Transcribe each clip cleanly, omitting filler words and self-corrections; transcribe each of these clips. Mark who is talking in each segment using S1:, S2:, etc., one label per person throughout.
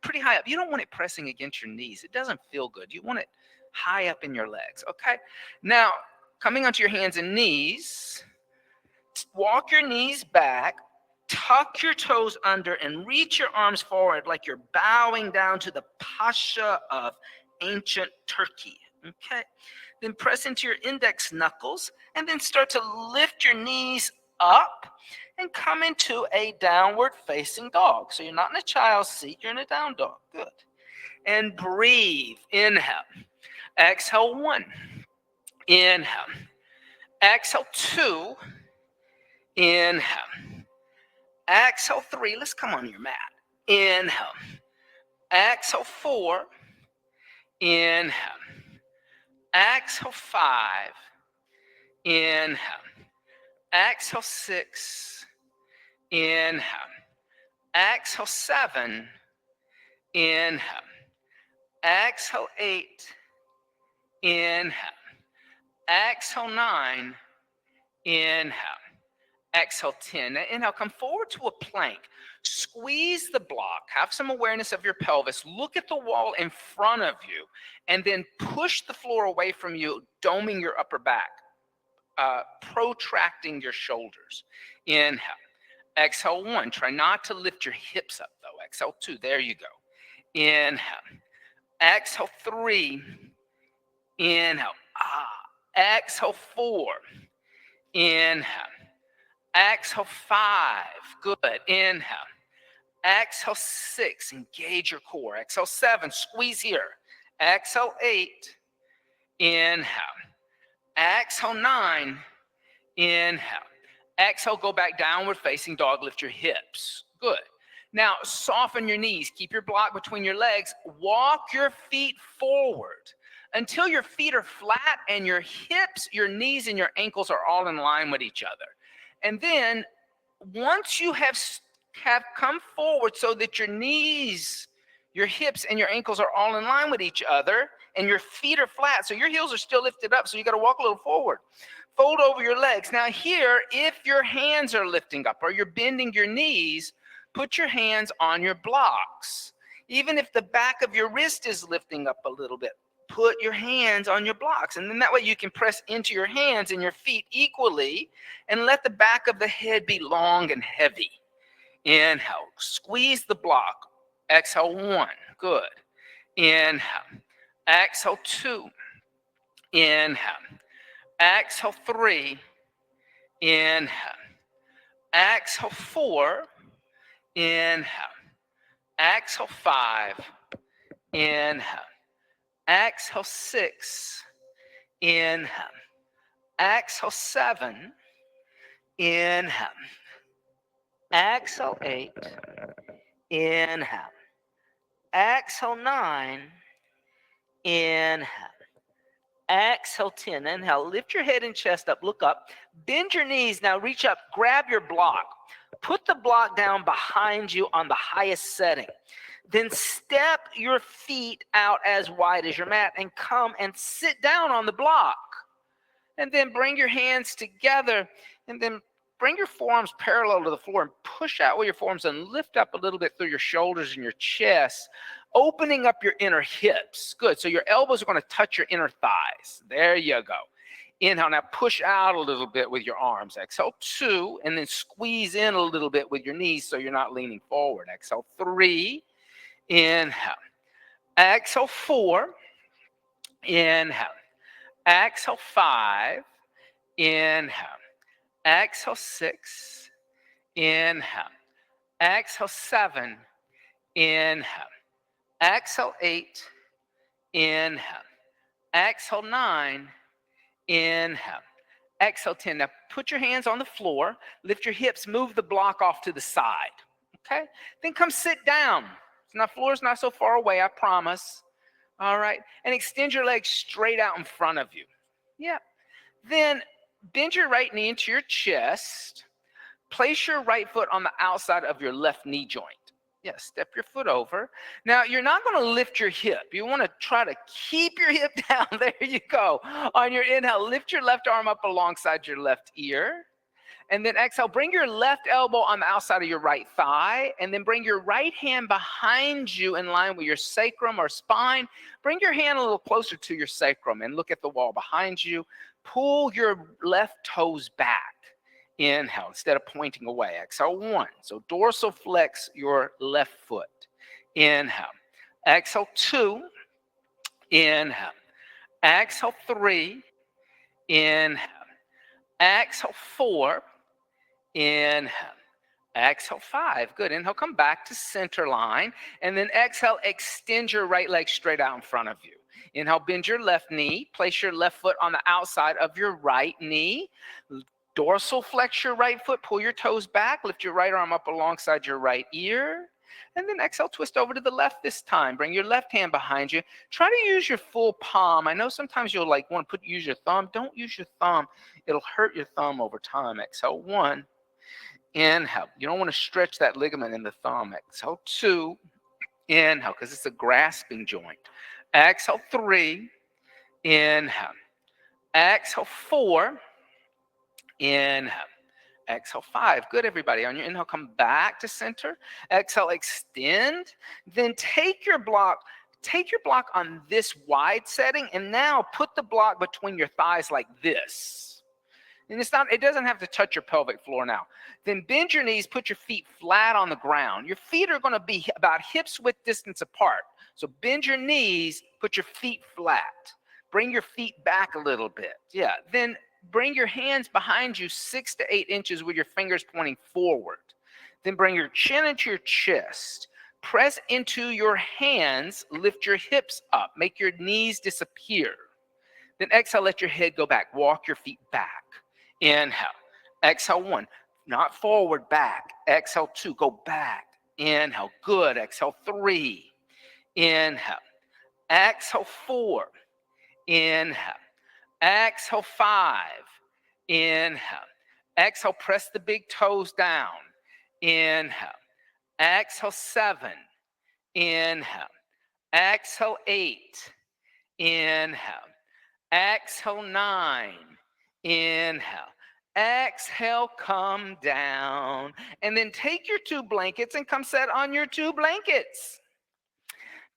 S1: pretty high up. You don't want it pressing against your knees. It doesn't feel good. You want it high up in your legs, okay? Now, coming onto your hands and knees, walk your knees back, tuck your toes under, and reach your arms forward like you're bowing down to the Pasha of ancient Turkey, okay? Then press into your index knuckles, and then start to lift your knees up and come into a downward facing dog. So you're not in a child's seat, you're in a down dog. Good. And breathe. Inhale. Exhale, 1. Inhale. Exhale, 2. Inhale. Exhale, 3. Let's come on your mat. Inhale. Exhale, 4. Inhale. Exhale, 5. Inhale. Exhale, 6. Inhale. Exhale, 7. Inhale. Exhale, 8. Inhale. Exhale, 9. Inhale. Exhale, 10. Now inhale, come forward to a plank. Squeeze the block. Have some awareness of your pelvis. Look at the wall in front of you. And then push the floor away from you, doming your upper back. Protracting your shoulders. Inhale. Exhale, 1. Try not to lift your hips up, though. Exhale, 2. There you go. Inhale. Exhale, 3. Inhale. Exhale, 4. Inhale. Exhale, 5. Good. Inhale. Exhale, 6. Engage your core. Exhale, 7. Squeeze here. Exhale, 8. Inhale. Exhale, 9. Inhale. Exhale, go back downward facing dog. Lift your hips. Good. Now, soften your knees. Keep your block between your legs. Walk your feet forward until your feet are flat and your hips, your knees, and your ankles are all in line with each other. And then once you have come forward so that your knees, your hips, and your ankles are all in line with each other, and your feet are flat, so your heels are still lifted up, so you got to walk a little forward. Fold over your legs. Now here, if your hands are lifting up or you're bending your knees, put your hands on your blocks. Even if the back of your wrist is lifting up a little bit, put your hands on your blocks. And then that way you can press into your hands and your feet equally and let the back of the head be long and heavy. Inhale. Squeeze the block. Exhale, 1. Good. Inhale. Exhale, 2. Inhale. Exhale, 3. Inhale. Exhale, 4. Inhale. Exhale, 5. Inhale. Exhale, 6. Inhale. Exhale, 7. Inhale. Exhale, 8. Inhale. Exhale, 9. Inhale. Exhale, 10. Inhale. Lift your head and chest up. Look up. Bend your knees. Now reach up. Grab your block. Put the block down behind you on the highest setting. Then step your feet out as wide as your mat and come and sit down on the block. And then bring your hands together and then bring your forearms parallel to the floor and push out with your forearms and lift up a little bit through your shoulders and your chest, opening up your inner hips. Good. So your elbows are going to touch your inner thighs. There you go. Inhale. Now push out a little bit with your arms. Exhale, 2, and then squeeze in a little bit with your knees so you're not leaning forward. Exhale, 3. Inhale. Exhale, 4. Inhale. Exhale, 5. Inhale. Exhale, 6. Inhale. Exhale, 7. Inhale. Exhale, 8. Inhale. Exhale, 9. Inhale. Exhale, 10. Now put your hands on the floor. Lift your hips. Move the block off to the side. Okay? Then come sit down. Now, floor's not so far away, I promise. All right? And extend your legs straight out in front of you. Yeah. Then bend your right knee into your chest. Place your right foot on the outside of your left knee joint. Yeah, step your foot over. Now, you're not going to lift your hip. You want to try to keep your hip down. There you go. On your inhale, lift your left arm up alongside your left ear. And then exhale, bring your left elbow on the outside of your right thigh, and then bring your right hand behind you in line with your sacrum or spine. Bring your hand a little closer to your sacrum and look at the wall behind you. Pull your left toes back. Inhale, instead of pointing away. Exhale, 1. So dorsal flex your left foot. Inhale. Exhale, 2. Inhale. Exhale, 3. Inhale. Exhale, 4. Inhale. Exhale, 5. Good. Inhale, come back to center line. And then exhale, extend your right leg straight out in front of you. Inhale, bend your left knee. Place your left foot on the outside of your right knee. Dorsal flex your right foot. Pull your toes back. Lift your right arm up alongside your right ear. And then exhale, twist over to the left this time. Bring your left hand behind you. Try to use your full palm. I know sometimes you'll want to use your thumb. Don't use your thumb. It'll hurt your thumb over time. Exhale, 1. Inhale. You don't want to stretch that ligament in the thumb. Exhale, 2. Inhale, because it's a grasping joint. Exhale, 3. Inhale. Exhale, 4. Inhale. Exhale, 5. Good, everybody. On your inhale, come back to center. Exhale, extend. Then take your block on this wide setting, and now put the block between your thighs like this. And it doesn't have to touch your pelvic floor now. Then bend your knees, put your feet flat on the ground. Your feet are going to be about hips width distance apart. So bend your knees, put your feet flat. Bring your feet back a little bit. Yeah. Then bring your hands behind you 6 to 8 inches with your fingers pointing forward. Then bring your chin into your chest. Press into your hands, lift your hips up, make your knees disappear. Then exhale, let your head go back. Walk your feet back. Inhale. Exhale, 1. Not forward, back. Exhale, 2. Go back. Inhale. Good. Exhale, 3. Inhale. Exhale, 4. Inhale. Exhale, 5. Inhale. Exhale, press the big toes down. Inhale. Exhale, 7. Inhale. Exhale, 8. Inhale. Exhale, 9. Inhale. Exhale, come down. And then take your 2 blankets and come sit on your 2 blankets.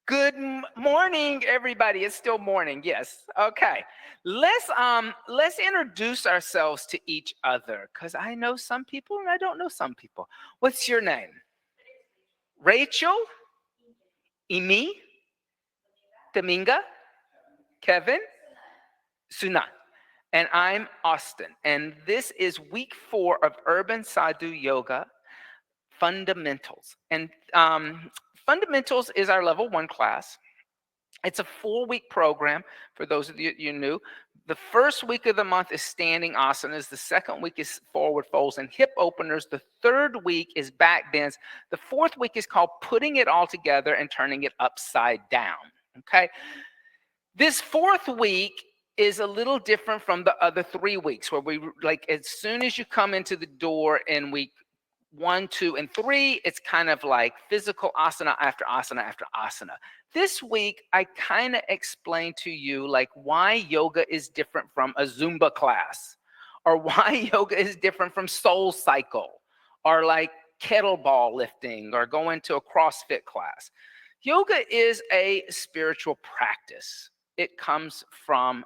S1: Good morning, everybody. It's still morning. Yes. Okay. Let's introduce ourselves to each other, because I know some people and I don't know some people. What's your name? Rachel? Imi? Dominga? Kevin? Suna. And I'm Austin. And this is week 4 of Urban Sadhu Yoga Fundamentals. And Fundamentals is our level 1 class. It's a 4-week program for those of you new. The first week of the month is standing asanas. The second week is forward folds and hip openers. The third week is back bends. The fourth week is called putting it all together and turning it upside down. Okay. This fourth week is a little different from the other 3 weeks, where we as soon as you come into the door in week 1, 2, and 3, it's kind of like physical asana after asana after asana. This week, I kind of explained to you why yoga is different from a Zumba class, or why yoga is different from Soul Cycle, or kettlebell lifting, or going to a CrossFit class. Yoga is a spiritual practice. It comes from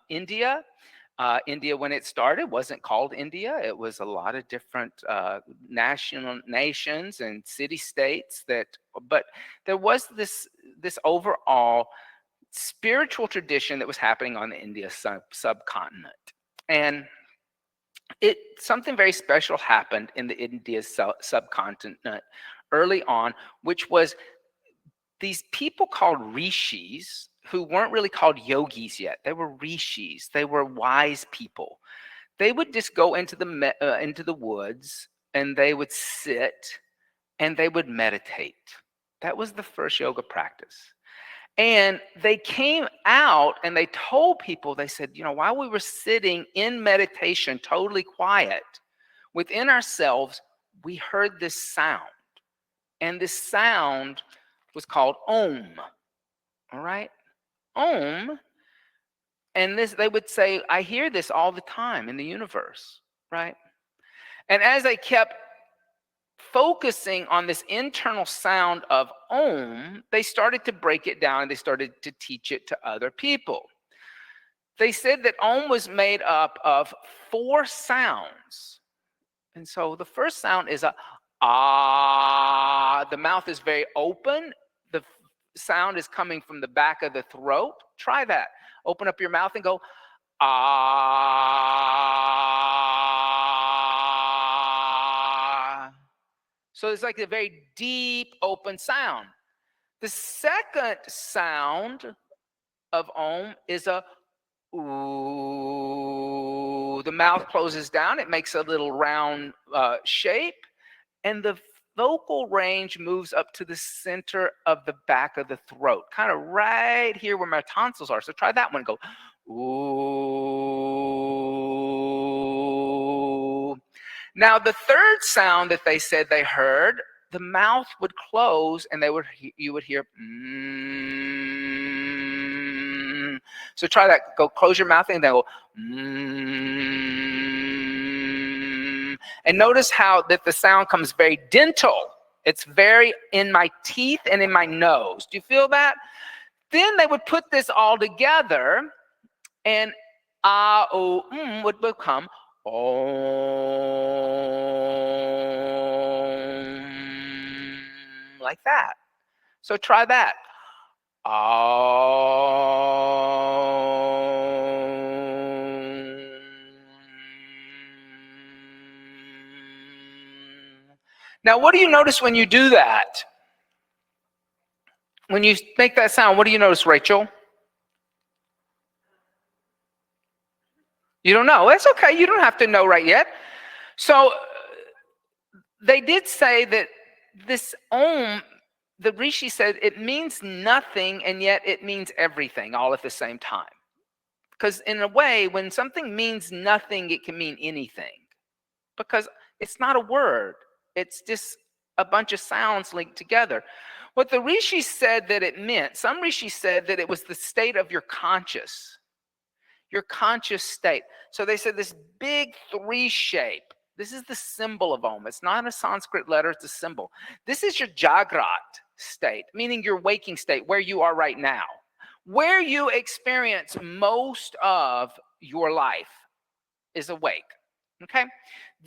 S1: India. India, when it started, wasn't called India. It was a lot of different nations and city-states but there was this overall spiritual tradition that was happening on the India subcontinent. And something very special happened in the India subcontinent early on, which was these people called rishis, who weren't really called yogis yet. They were rishis. They were wise people. They would just go into the woods, and they would sit and they would meditate. That was the first yoga practice. And they came out and they told people, they said, while we were sitting in meditation, totally quiet, within ourselves, we heard this sound. And this sound was called Om. All right? Om. And they would say, I hear this all the time in the universe, right? And as they kept focusing on this internal sound of Om, they started to break it down and they started to teach it to other people. They said that Om was made up of 4 sounds. And so the first sound is a ah. The mouth is very open. The sound is coming from the back of the throat. Try that. Open up your mouth and go ah. So it's like a very deep, open sound. The second sound of Om is a ooh. The mouth closes down. It makes a little round shape. And the vocal range moves up to the center of the back of the throat, kind of right here where my tonsils are. So try that one. Go ooh. Now, the third sound that they said they heard, the mouth would close and you would hear mm. So try that. Go close your mouth and then go mm. And notice how that the sound comes very dental. It's very in my teeth and in my nose. Do you feel that? Then they would put this all together and would become Om, like that. So try that. Om. Now, what do you notice when you do that? When you make that sound, what do you notice, Rachel? You don't know. That's okay. You don't have to know right yet. So they did say that this Om, the Rishi said, it means nothing and yet it means everything all at the same time. Because in a way, when something means nothing, it can mean anything. Because it's not a word. It's just a bunch of sounds linked together. What the Rishi said that it meant, some Rishi said that it was the state of your conscious state. So they said this big 3 shape. This is the symbol of Om. It's not a Sanskrit letter, it's a symbol. This is your Jagrat state, meaning your waking state, where you are right now, where you experience most of your life is awake. Okay?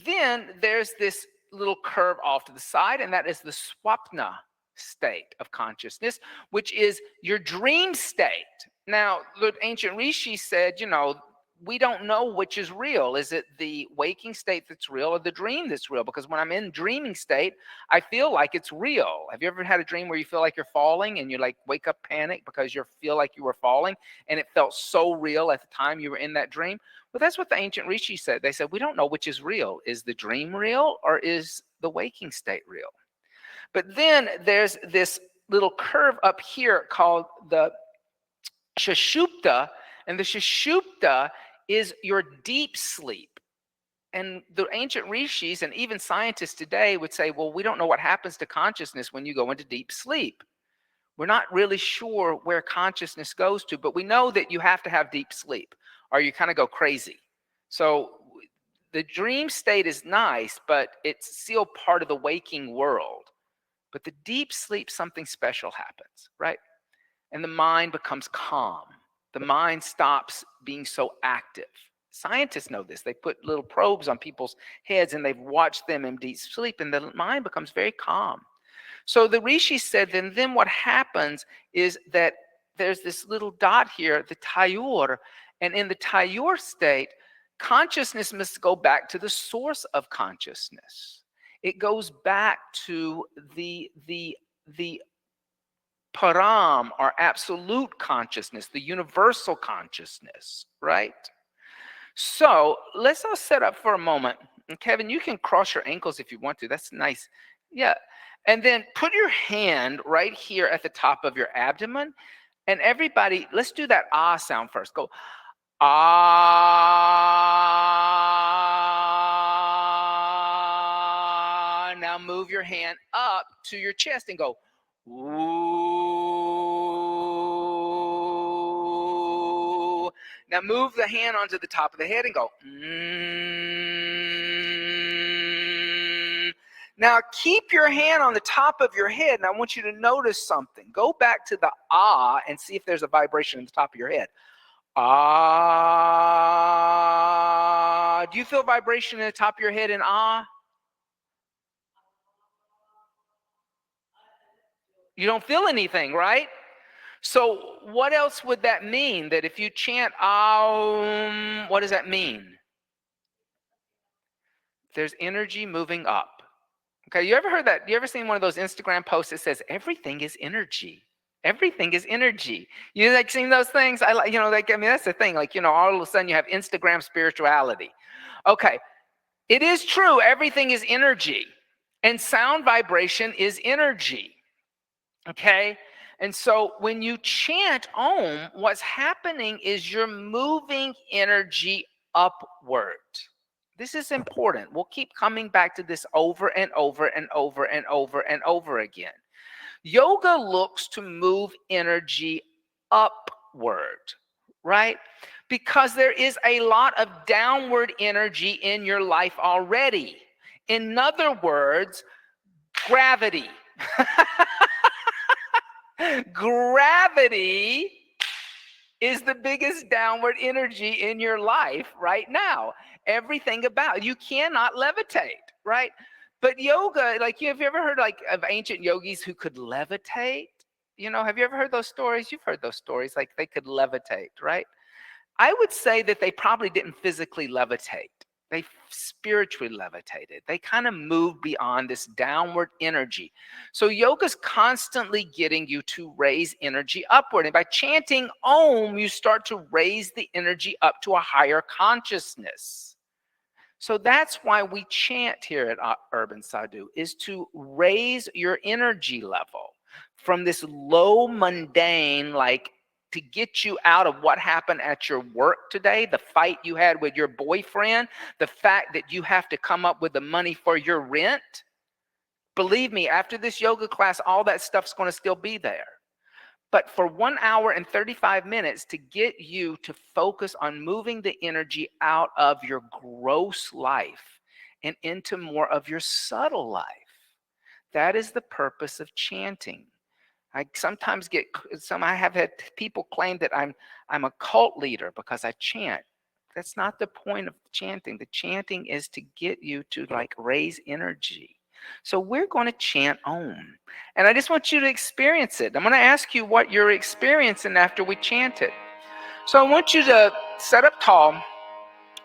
S1: Then there's this little curve off to the side, and that is the Swapna state of consciousness, which is your dream state. Now, the ancient Rishi said, we don't know which is real. Is it the waking state that's real or the dream that's real? Because when I'm in dreaming state, I feel like it's real. Have you ever had a dream where you feel like you're falling and you like wake up panic because you feel like you were falling and it felt so real at the time you were in that dream? Well, that's what the ancient Rishi said. They said, we don't know which is real. Is the dream real or is the waking state real? But then there's this little curve up here called the Sushupta, and the Sushupta is your deep sleep. And the ancient rishis and even scientists today would say, well, we don't know what happens to consciousness when you go into deep sleep. We're not really sure where consciousness goes to, but we know that you have to have deep sleep or you kind of go crazy. So the dream state is nice, but it's still part of the waking world. But the deep sleep, something special happens, right? And the mind becomes calm. The mind stops being so active. Scientists know this. They put little probes on people's heads and they've watched them in deep sleep, and the mind becomes very calm. So the Rishi said, then what happens is that there's this little dot here, the Tayur, and in the Tayur state, consciousness must go back to the source of consciousness. It goes back to the param, or absolute consciousness, the universal consciousness, right? So let's all set up for a moment. And Kevin, you can cross your ankles if you want to. That's nice. Yeah. And then put your hand right here at the top of your abdomen. And everybody, let's do that ah sound first. Go ah. Now move your hand up to your chest and go ooh. Now move the hand onto the top of the head and go Now keep your hand on the top of your head, and I want you to notice something. Go back to the ah and see if there's a vibration in the top of your head. Ah. Do you feel vibration in the top of your head in ah? You don't feel anything, right? So what else would that mean? That if you chant what does that mean? There's energy moving up. Okay, you ever heard that? You ever seen one of those Instagram posts that says everything is energy? Everything is energy. You like seen those things? I like, I mean, that's the thing. Like, all of a sudden you have Instagram spirituality. Okay, it is true. Everything is energy, and sound vibration is energy. Okay, and so when you chant Om, what's happening is you're moving energy upward. This is important. We'll keep coming back to this over and over and over and over and over again. Yoga looks to move energy upward, right? Because there is a lot of downward energy in your life already. In other words, gravity. Gravity is the biggest downward energy in your life right now. Everything about you cannot levitate, right? But yoga, like, have you ever heard of ancient yogis who could levitate? Have you ever heard those stories? You've heard those stories, like they could levitate, right? I would say that they probably didn't physically levitate. They spiritually levitated. They kind of moved beyond this downward energy. So yoga's constantly getting you to raise energy upward. And by chanting Om, you start to raise the energy up to a higher consciousness. So that's why we chant here at Urban Sadhu, is to raise your energy level from this low mundane, like, to get you out of what happened at your work today, the fight you had with your boyfriend, the fact that you have to come up with the money for your rent. Believe me, after this yoga class, all that stuff's going to still be there. But for 1 hour and 35 minutes to get you to focus on moving the energy out of your gross life and into more of your subtle life. That is the purpose of chanting. I sometimes I have had people claim that I'm a cult leader because I chant. That's not the point of chanting. The chanting is to get you to raise energy. So we're going to chant Om. And I just want you to experience it. I'm going to ask you what you're experiencing after we chant it. So I want you to sit up tall,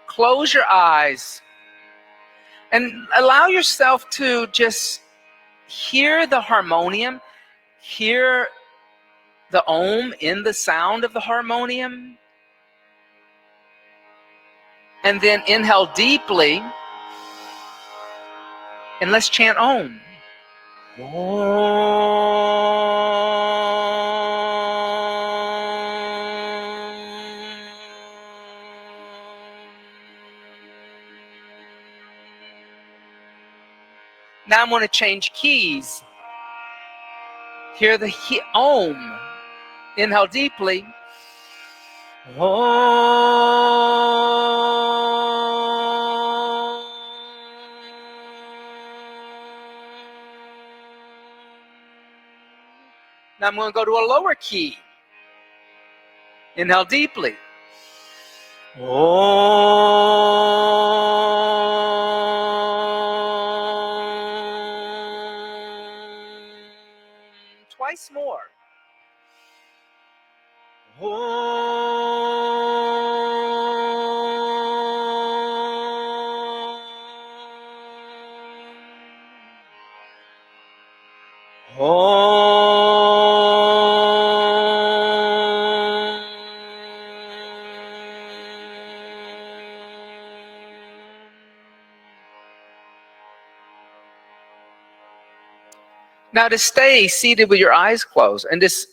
S1: close your eyes, and allow yourself to just hear the harmonium, hear the Om in the sound of the harmonium. And then inhale deeply, and let's chant Om. Now I'm going to change keys. Hear the Om. Inhale deeply. Now I'm going to go to a lower key. Inhale deeply. Twice more. Now to stay seated with your eyes closed and just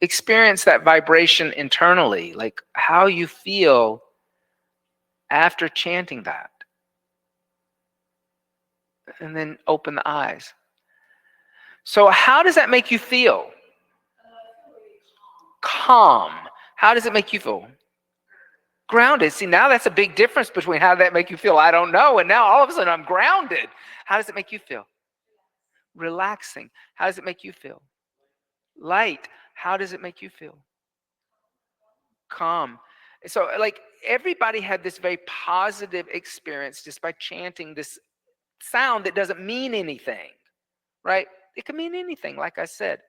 S1: experience that vibration internally, like how you feel after chanting that. And then open the eyes. So how does that make you feel? Calm. How does it make you feel? Grounded. See, now that's a big difference between how did that make you feel? I don't know. And now all of a sudden I'm grounded. How does it make you feel? Relaxing. How does it make you feel? Light. How does it make you feel? Calm. So, like, everybody had this very positive experience just by chanting this sound that doesn't mean anything, right? It can mean anything, like I said.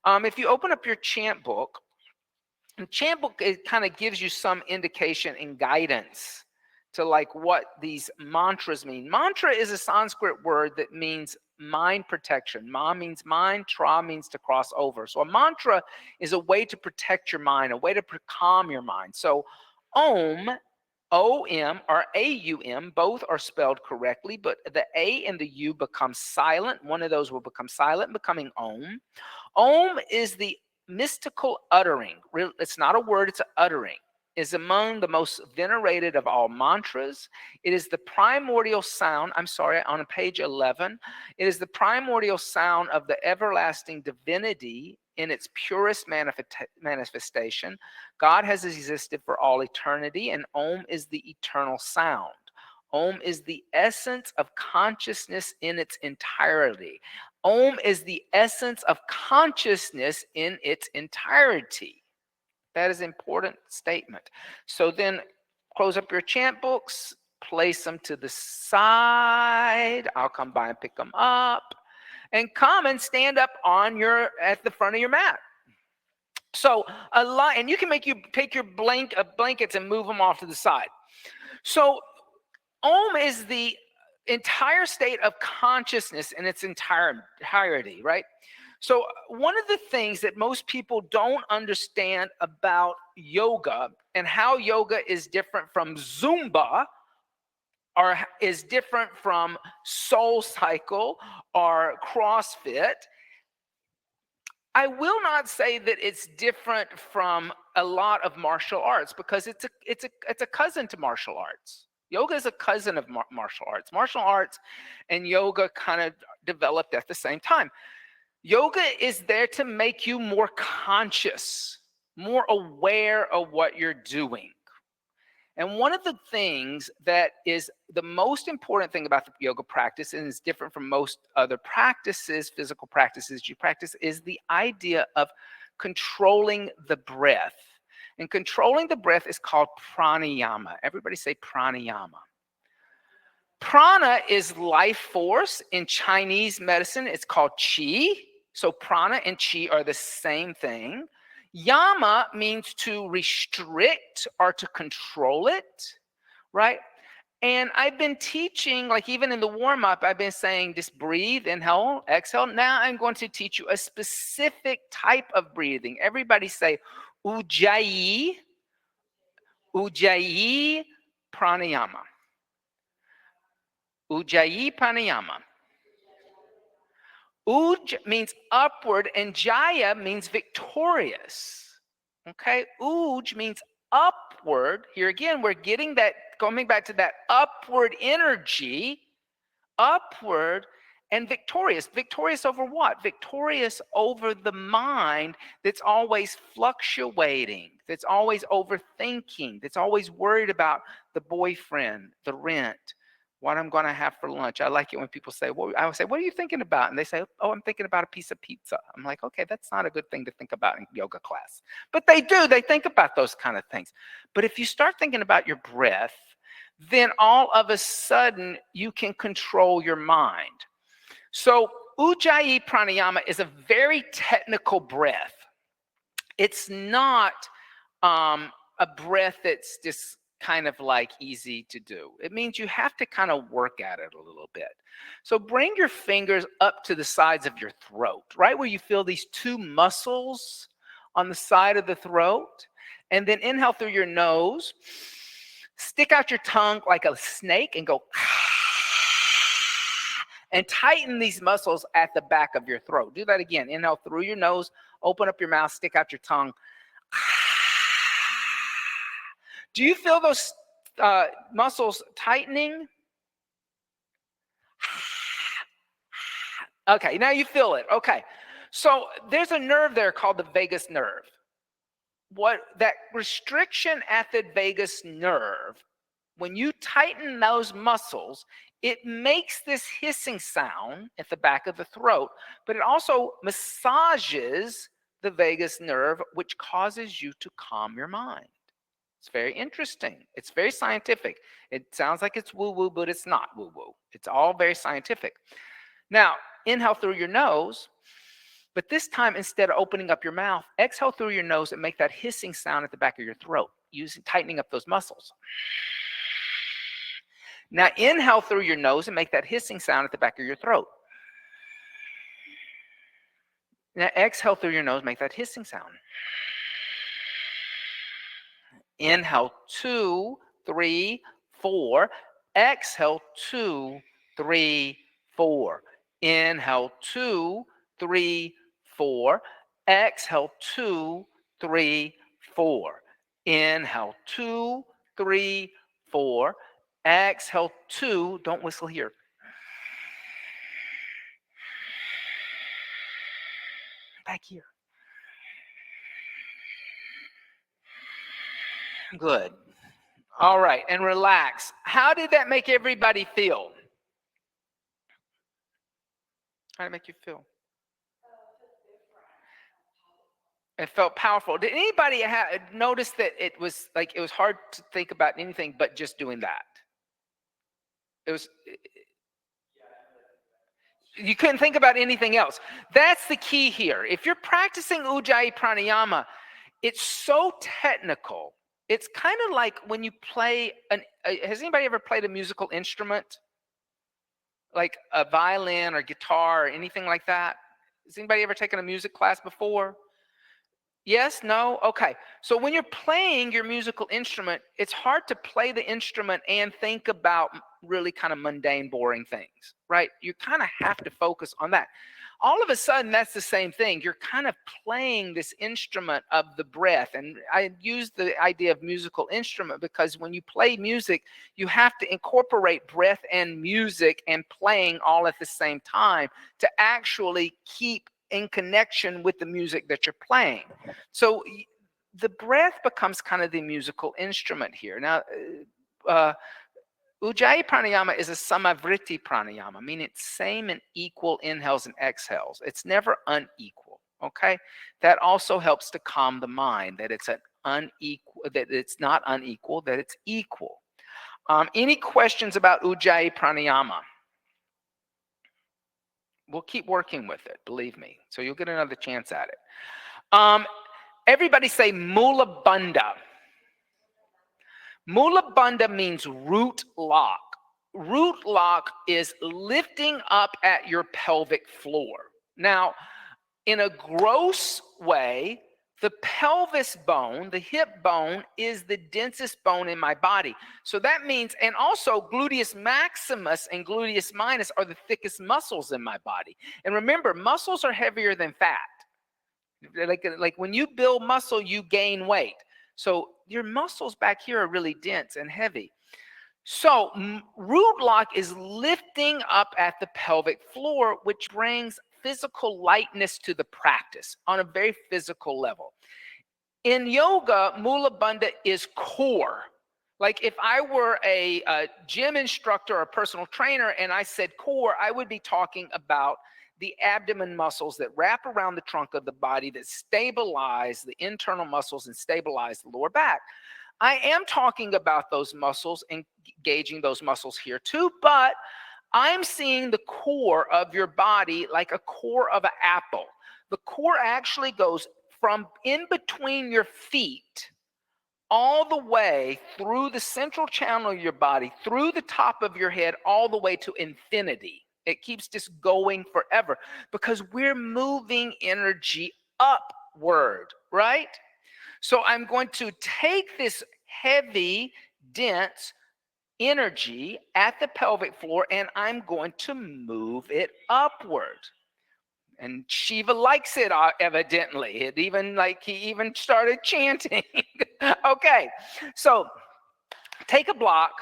S1: If you open up your chant book, and chant book, it kind of gives you some indication and guidance to like what these mantras mean. Mantra is a Sanskrit word that means mind protection. Ma means mind, tra means to cross over. So a mantra is a way to protect your mind, a way to calm your mind. So Om, O-M or A-U-M, both are spelled correctly, but the A and the U become silent. One of those will become silent, becoming Om. Om is the mystical uttering. It's not a word, it's an uttering. Is among the most venerated of all mantras. It is the primordial sound, on page 11, it is the primordial sound of the everlasting divinity in its purest manifestation. God has existed for all eternity, and Om is the eternal sound. Om is the essence of consciousness in its entirety. Om is the essence of consciousness in its entirety. That is an important statement. So then close up your chant books, place them to the side. I'll come by and pick them up, and come and stand up at the front of your mat. So a lot, and you can take your blankets and move them off to the side. So Om is the entire state of consciousness in its entirety, right? So one of the things that most people don't understand about yoga and how yoga is different from Zumba or is different from Soul Cycle or CrossFit, I will not say that it's different from a lot of martial arts, because it's a cousin to martial arts. Yoga is a cousin of martial arts. Martial arts and yoga kind of developed at the same time. Yoga is there to make you more conscious, more aware of what you're doing. And one of the things that is the most important thing about the yoga practice, and is different from most other practices, physical practices you practice, is the idea of controlling the breath. And controlling the breath is called pranayama. Everybody say pranayama. Prana is life force. In Chinese medicine, it's called qi. So prana and qi are the same thing. Yama means to restrict or to control it, right? And I've been teaching, like even in the warm-up, I've been saying just breathe, inhale, exhale. Now I'm going to teach you a specific type of breathing. Everybody say ujjayi, ujjayi pranayama. Ujjayi pranayama. Uj means upward and jaya means victorious. Okay, uj means upward. Here again, we're getting that, coming back to that upward energy, upward and victorious. Victorious over what? Victorious over the mind that's always fluctuating, that's always overthinking, that's always worried about the boyfriend, the rent, what I'm going to have for lunch. I like it when people say, well, I would say, what are you thinking about? And they say, oh, I'm thinking about a piece of pizza. I'm like, okay, that's not a good thing to think about in yoga class. But they do, they think about those kind of things. But if you start thinking about your breath, then all of a sudden you can control your mind. So Ujjayi pranayama is a very technical breath. It's not a breath that's just kind of like easy to do. It means you have to kind of work at it a little bit. So bring your fingers up to the sides of your throat, right where you feel these two muscles on the side of the throat. And then inhale through your nose. Stick out your tongue like a snake and go and tighten these muscles at the back of your throat. Do that again. Inhale through your nose, open up your mouth, stick out your tongue. Do you feel those muscles tightening? Okay, now you feel it. Okay, so there's a nerve there called the vagus nerve. that restriction at the vagus nerve, when you tighten those muscles, it makes this hissing sound at the back of the throat, but it also massages the vagus nerve, which causes you to calm your mind. It's very interesting. It's very scientific. It sounds like it's woo-woo, but it's not woo-woo. It's all very scientific. Now, inhale through your nose, but this time, instead of opening up your mouth, exhale through your nose and make that hissing sound at the back of your throat, tightening up those muscles. Now, inhale through your nose and make that hissing sound at the back of your throat. Now, exhale through your nose, make that hissing sound. Inhale, 2, 3, 4. Exhale, 2, 3, 4. Inhale, 2, 3, 4. Exhale, 2, 3, 4. Inhale, 2, 3, 4. Exhale, 2. Don't whistle here. Back here. Good. All right, and relax. How did that make everybody feel? How did it make you feel? It felt powerful. Did anybody notice that it was hard to think about anything but just doing that? You couldn't think about anything else. That's the key here. If you're practicing Ujjayi Pranayama, it's so technical. It's kind of like when you play has anybody ever played a musical instrument? Like a violin or guitar or anything like that? Has anybody ever taken a music class before? Yes? No? Okay. So when you're playing your musical instrument, it's hard to play the instrument and think about really kind of mundane, boring things, right? You kind of have to focus on that. All of a sudden, that's the same thing. You're kind of playing this instrument of the breath. And I use the idea of musical instrument because when you play music, you have to incorporate breath and music and playing all at the same time to actually keep in connection with the music that you're playing. So the breath becomes kind of the musical instrument here. Now, Ujjayi Pranayama is a samavriti pranayama, meaning it's same and equal inhales and exhales. It's never unequal, okay? That also helps to calm the mind, that it's that it's not unequal, that it's equal. Any questions about Ujjayi Pranayama? We'll keep working with it, believe me. So you'll get another chance at it. Everybody say Mula Bandha. Mula Bandha means root lock. Root lock is lifting up at your pelvic floor. Now, in a gross way, the pelvis bone, the hip bone, is the densest bone in my body. So that means, and also gluteus maximus and gluteus minus are the thickest muscles in my body. And remember, muscles are heavier than fat. Like when you build muscle, you gain weight. So your muscles back here are really dense and heavy. So root lock is lifting up at the pelvic floor, which brings physical lightness to the practice on a very physical level. In yoga, Mula Bandha is core. Like if I were a gym instructor or a personal trainer and I said core, I would be talking about the abdomen muscles that wrap around the trunk of the body that stabilize the internal muscles and stabilize the lower back. I am talking about those muscles and engaging those muscles here too, but I'm seeing the core of your body like a core of an apple. The core actually goes from in between your feet all the way through the central channel of your body, through the top of your head, all the way to infinity. It keeps just going forever because we're moving energy upward, right? So I'm going to take this heavy, dense energy at the pelvic floor and I'm going to move it upward. And Shiva likes it, evidently. He even started chanting. Okay, so take a block,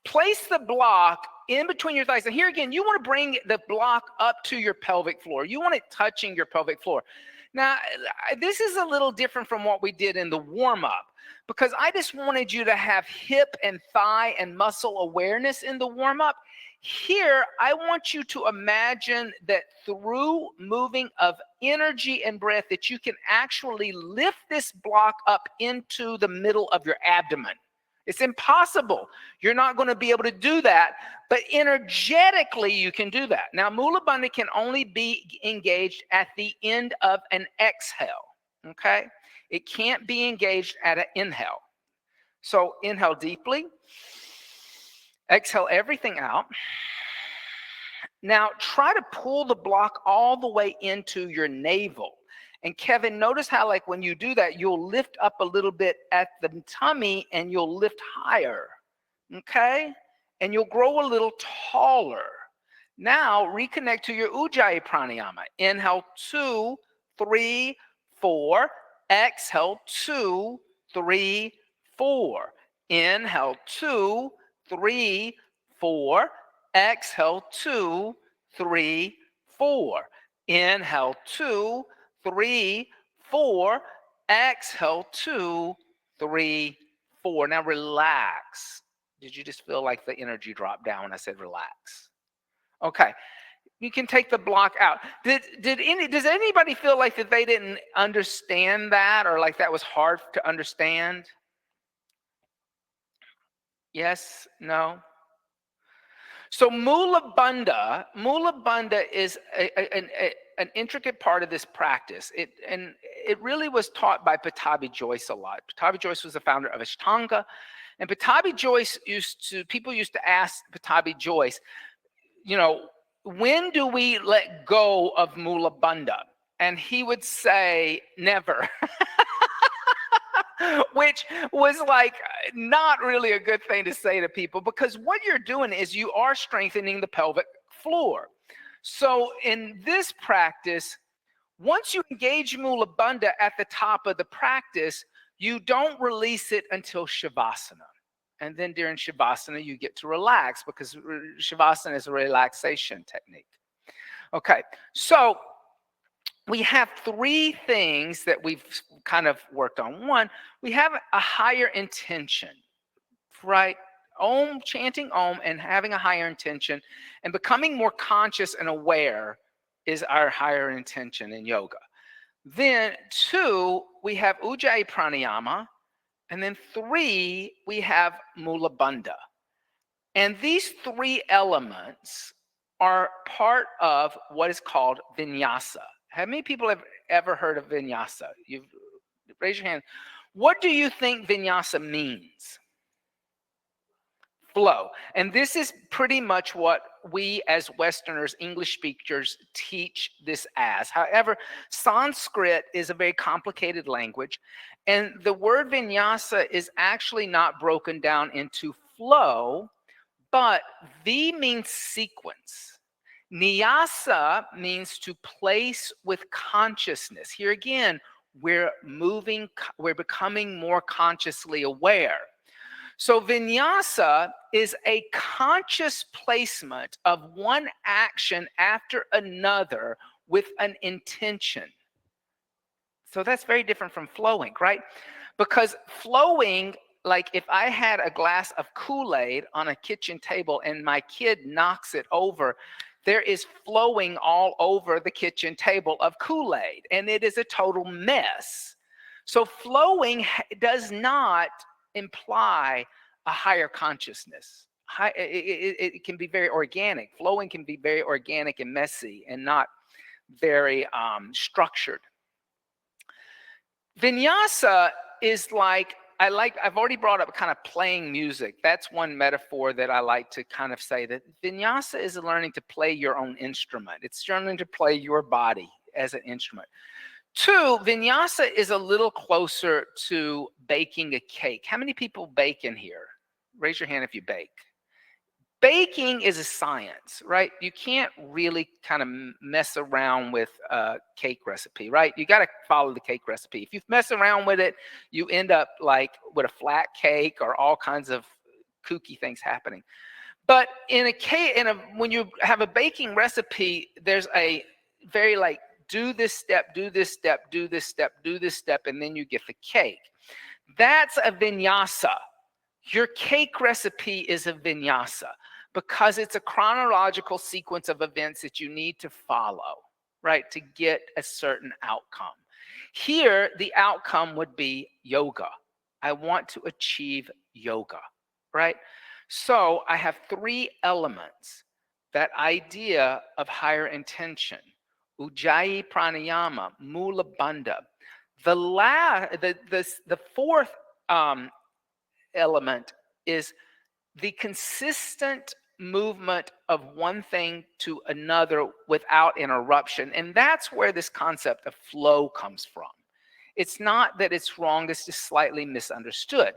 S1: place the block in between your thighs. And here again, you want to bring the block up to your pelvic floor. You want it touching your pelvic floor. Now, this is a little different from what we did in the warm-up because I just wanted you to have hip and thigh and muscle awareness in the warm-up. Here, I want you to imagine that through moving of energy and breath that you can actually lift this block up into the middle of your abdomen. It's impossible. You're not going to be able to do that, but energetically you can do that. Now, Mula Bandha can only be engaged at the end of an exhale, okay? It can't be engaged at an inhale. So inhale deeply, exhale everything out. Now, try to pull the block all the way into your navel. And Kevin, notice how like when you do that, you'll lift up a little bit at the tummy and you'll lift higher, okay? And you'll grow a little taller. Now, reconnect to your Ujjayi Pranayama. Inhale, 2, 3, 4. Exhale, 2, 3, 4. Inhale, 2, 3, 4. Exhale, 2, 3, 4. Inhale, 2, 3, 4. Exhale, 2, 3, 4. Now relax. Did you just feel like the energy drop down when I said relax? Okay. You can take the block out. Does anybody feel like that they didn't understand that or like that was hard to understand? Yes? No? So Mula Bandha is an intricate part of this practice. It really was taught by Pattabhi Jois a lot. Pattabhi Jois was the founder of Ashtanga, and people used to ask Pattabhi Jois, you know, when do we let go of Mula Bandha? And he would say, never. Which was like not really a good thing to say to people because what you're doing is you are strengthening the pelvic floor. So in this practice, once you engage Mula Bandha at the top of the practice, you don't release it until Shavasana. And then during Shavasana, you get to relax because Shavasana is a relaxation technique. Okay, so we have 3 things that we've kind of worked on. One, we have a higher intention, right? Om, chanting Om and having a higher intention and becoming more conscious and aware is our higher intention in yoga. Then 2, we have Ujjayi Pranayama. And then 3, we have Mula Bandha. And these 3 elements are part of what is called Vinyasa. How many people have ever heard of Vinyasa? Raise your hand. What do you think Vinyasa means? Flow. And this is pretty much what we as Westerners, English speakers, teach this as. However, Sanskrit is a very complicated language. And the word vinyasa is actually not broken down into flow, but V means sequence. Nyasa means to place with consciousness. Here again, we're becoming more consciously aware. So vinyasa is a conscious placement of one action after another with an intention. So that's very different from flowing, right? Because flowing, like if I had a glass of Kool-Aid on a kitchen table and my kid knocks it over, there is flowing all over the kitchen table of Kool-Aid, and it is a total mess. So flowing does not imply a higher consciousness. It can be very organic. Flowing can be very organic and messy and not very structured. Vinyasa is like, I've already brought up kind of playing music. That's one metaphor that I like to kind of say, that vinyasa is learning to play your own instrument. It's learning to play your body as an instrument. 2, vinyasa is a little closer to baking a cake. How many people bake in here? Raise your hand if you bake. Baking is a science, right? You can't really kind of mess around with a cake recipe, right? You got to follow the cake recipe. If you mess around with it, you end up like with a flat cake or all kinds of kooky things happening. But in a cake, when you have a baking recipe, there's a very like do this step, do this step, do this step, do this step, and then you get the cake. That's a vinyasa. Your cake recipe is a vinyasa because it's a chronological sequence of events that you need to follow, right, to get a certain outcome. Here, the outcome would be yoga. I want to achieve yoga, right? So I have 3 elements. That idea of higher intention, Ujjayi Pranayama, Mula Bandha. The fourth element is the consistent movement of one thing to another without interruption. And that's where this concept of flow comes from. It's not that it's wrong, it's just slightly misunderstood.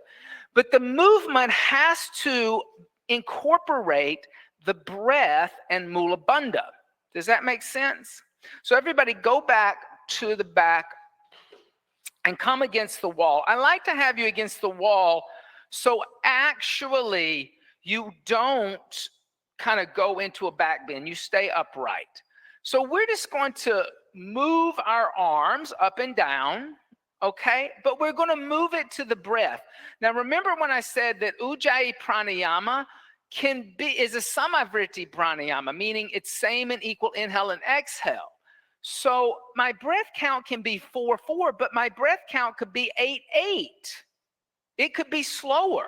S1: But the movement has to incorporate the breath and Mula Bandha. Does that make sense? So everybody go back to the back and come against the wall. I like to have you against the wall so actually you don't kind of go into a back bend. You stay upright. So we're just going to move our arms up and down, okay? But we're going to move it to the breath. Now remember when I said that Ujjayi Pranayama is a Samavritti Pranayama, meaning it's same and equal inhale and exhale. So my breath count can be 4-4, but my breath count could be 8-8. It could be slower.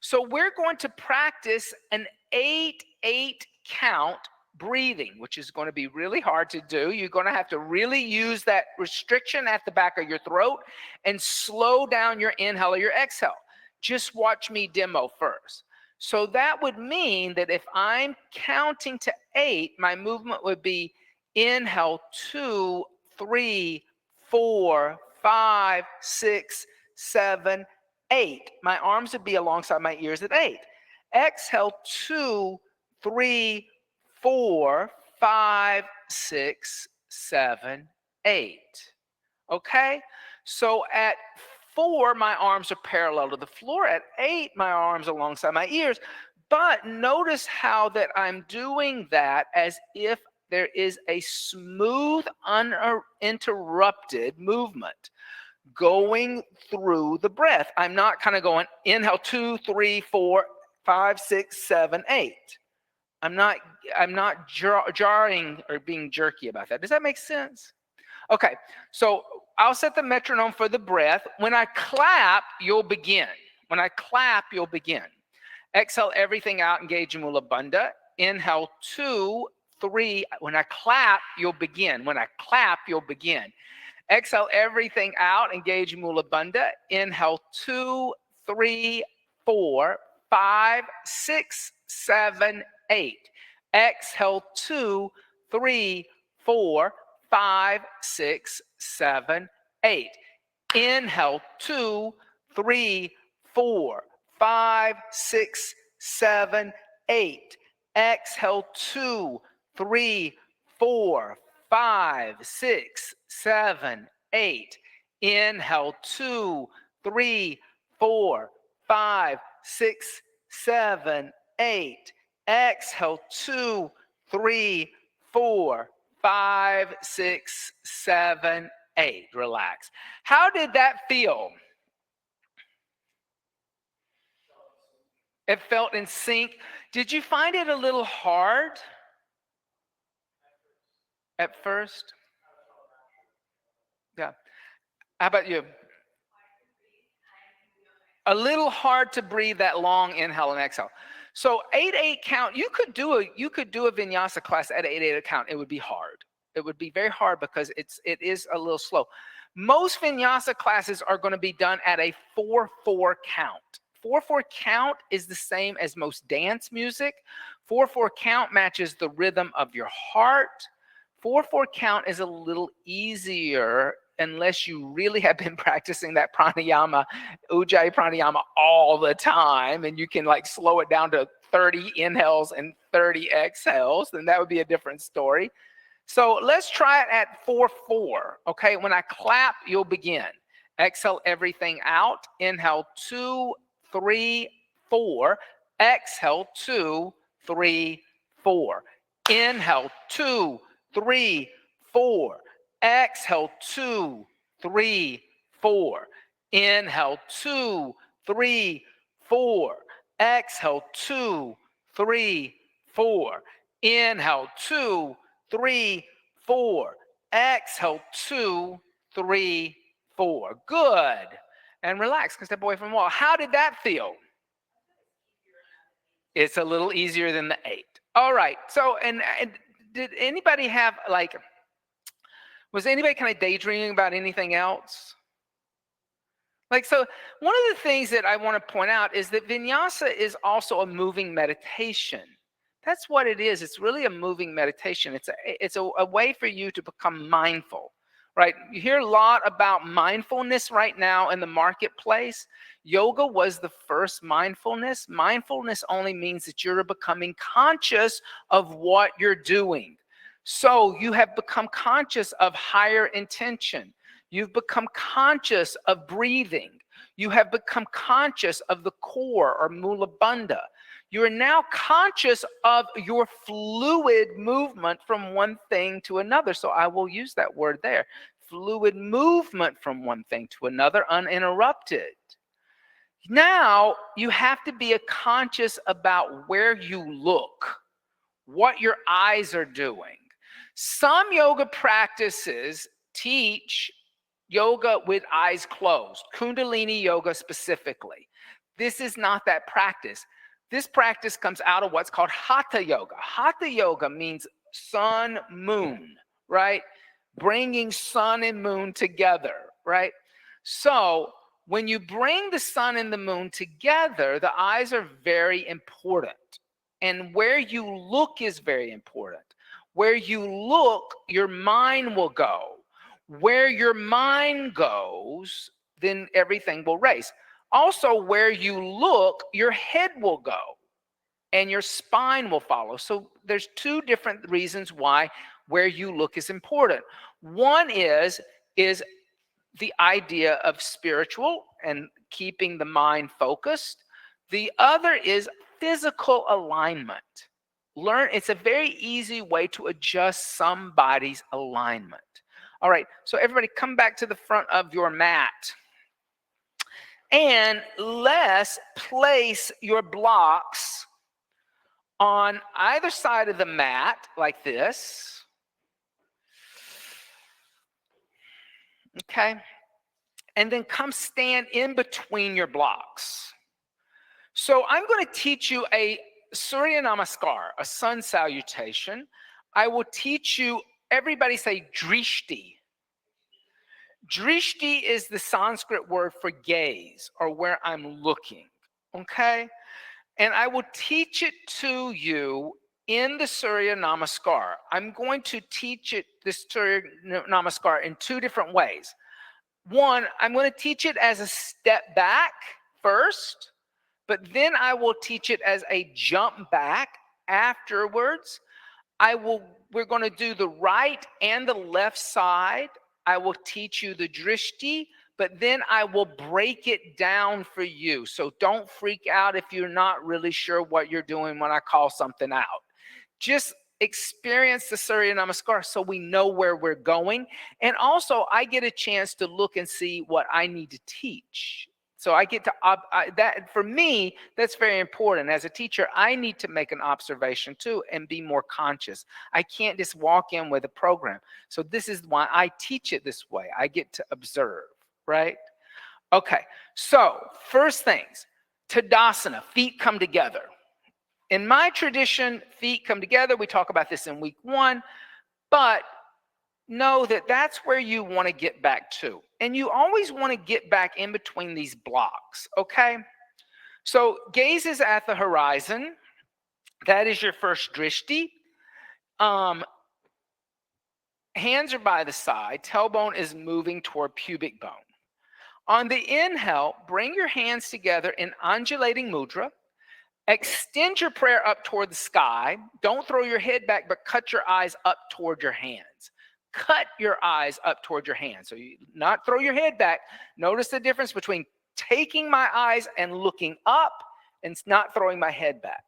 S1: So we're going to practice an 8-8 count breathing, which is going to be really hard to do. You're going to have to really use that restriction at the back of your throat and slow down your inhale or your exhale. Just watch me demo first. So that would mean that if I'm counting to 8, my movement would be inhale 2, 3, 4, 5, 6, 7, 8. My arms would be alongside my ears at 8. Exhale 2, 3, 4, 5, 6, 7, 8. Okay? So at 4, my arms are parallel to the floor. At 8, my arms alongside my ears. But notice how that I'm doing that as if there is a smooth, uninterrupted movement going through the breath. I'm not kind of going inhale 2, 3, 4, 5, 6, 7, 8. I'm not jarring or being jerky about that. Does that make sense? Okay, so I'll set the metronome for the breath. When I clap, you'll begin. When I clap, you'll begin. Exhale everything out, engage in Mula Bandha. Inhale 2, 3. When I clap, you'll begin. When I clap, you'll begin. Exhale everything out, engage in Mula Bandha. Inhale 2, 3, 4, 5, 6, 7, 8. Exhale 2, 3, 4, 5, 6, 7, 8. Inhale 2, 3, 4, 5, 6, 7, 8. Exhale 2, 3, 4, 5, 6, 7, 8. Inhale 2, 3, 4, 5, 6, 7, 8. Exhale 2, 3, 4, 5, 6, 7, 8. Relax. How did that feel? It felt in sync. Did you find it a little hard at first? Yeah. How about you? A little hard to breathe that long inhale and exhale. So 8-8 count, you could do a vinyasa class at 8-8 count. It would be hard. It would be very hard because it is a little slow. Most vinyasa classes are going to be done at a 4-4 count. 4-4 count is the same as most dance music. 4-4 count matches the rhythm of your heart. 4-4 count is a little easier unless you really have been practicing that pranayama, Ujjayi pranayama all the time, and you can like slow it down to 30 inhales and 30 exhales, then that would be a different story. So let's try it at 4-4, okay? When I clap, you'll begin. Exhale everything out. Inhale 2, 3, 4. Exhale 2, 3, 4. Inhale 2, 3, 4. Exhale, 2, 3, 4. Inhale, 2, 3, 4. Exhale, 2, 3, 4. Inhale, 2, 3, 4. Exhale, 2, 3, 4. Good. And relax, step away from the wall. How did that feel? It's a little easier than the 8. All right. So, and did anybody have was anybody kind of daydreaming about anything else? So one of the things that I want to point out is that Vinyasa is also a moving meditation. That's what it is. It's really a moving meditation. It's a way for you to become mindful, right? You hear a lot about mindfulness right now in the marketplace. Yoga was the first mindfulness. Mindfulness only means that you're becoming conscious of what you're doing. So you have become conscious of higher intention. You've become conscious of breathing. You have become conscious of the core or mula bandha. You are now conscious of your fluid movement from one thing to another. So I will use that word there. Fluid movement from one thing to another, uninterrupted. Now you have to be conscious about where you look, what your eyes are doing. Some yoga practices teach yoga with eyes closed, Kundalini yoga specifically. This is not that practice. This practice comes out of what's called Hatha yoga. Hatha yoga means sun, moon, right? Bringing sun and moon together, right? So when you bring the sun and the moon together, the eyes are very important. And where you look is very important. Where you look, your mind will go. Where your mind goes, then everything will race. Also, where you look, your head will go and your spine will follow. So there's two different reasons why where you look is important. One is the idea of spiritual and keeping the mind focused. The other is physical alignment. It's a very easy way to adjust somebody's alignment. All right, so everybody come back to the front of your mat. And let's place your blocks on either side of the mat like this. Okay. And then come stand in between your blocks. So I'm going to teach you a Surya Namaskar, a sun salutation. I will teach you, everybody say drishti. Drishti is the Sanskrit word for gaze or where I'm looking, okay? And I will teach it to you in the Surya Namaskar. I'm going to teach it, this Surya Namaskar, in two different ways. One, I'm going to teach it as a step back first, but then I will teach it as a jump back afterwards. We're going to do the right and the left side. I will teach you the drishti, but then I will break it down for you. So don't freak out if you're not really sure what you're doing when I call something out. Just experience the Surya Namaskar so we know where we're going. And also, I get a chance to look and see what I need to teach. So I get to, that for me, that's very important. As a teacher, I need to make an observation too and be more conscious. I can't just walk in with a program. So this is why I teach it this way. I get to observe, right? Okay, so first things, Tadasana, feet come together. In my tradition, feet come together. We talk about this in week 1, but know that that's where you want to get back to. And you always want to get back in between these blocks, okay? So gaze is at the horizon. That is your first drishti. Hands are by the side. Tailbone is moving toward pubic bone. On the inhale, bring your hands together in undulating mudra. Extend your prayer up toward the sky. Don't throw your head back, but cut your eyes up toward your hands. Cut your eyes up toward your hands. So you not throw your head back. Notice the difference between taking my eyes and looking up and not throwing my head back.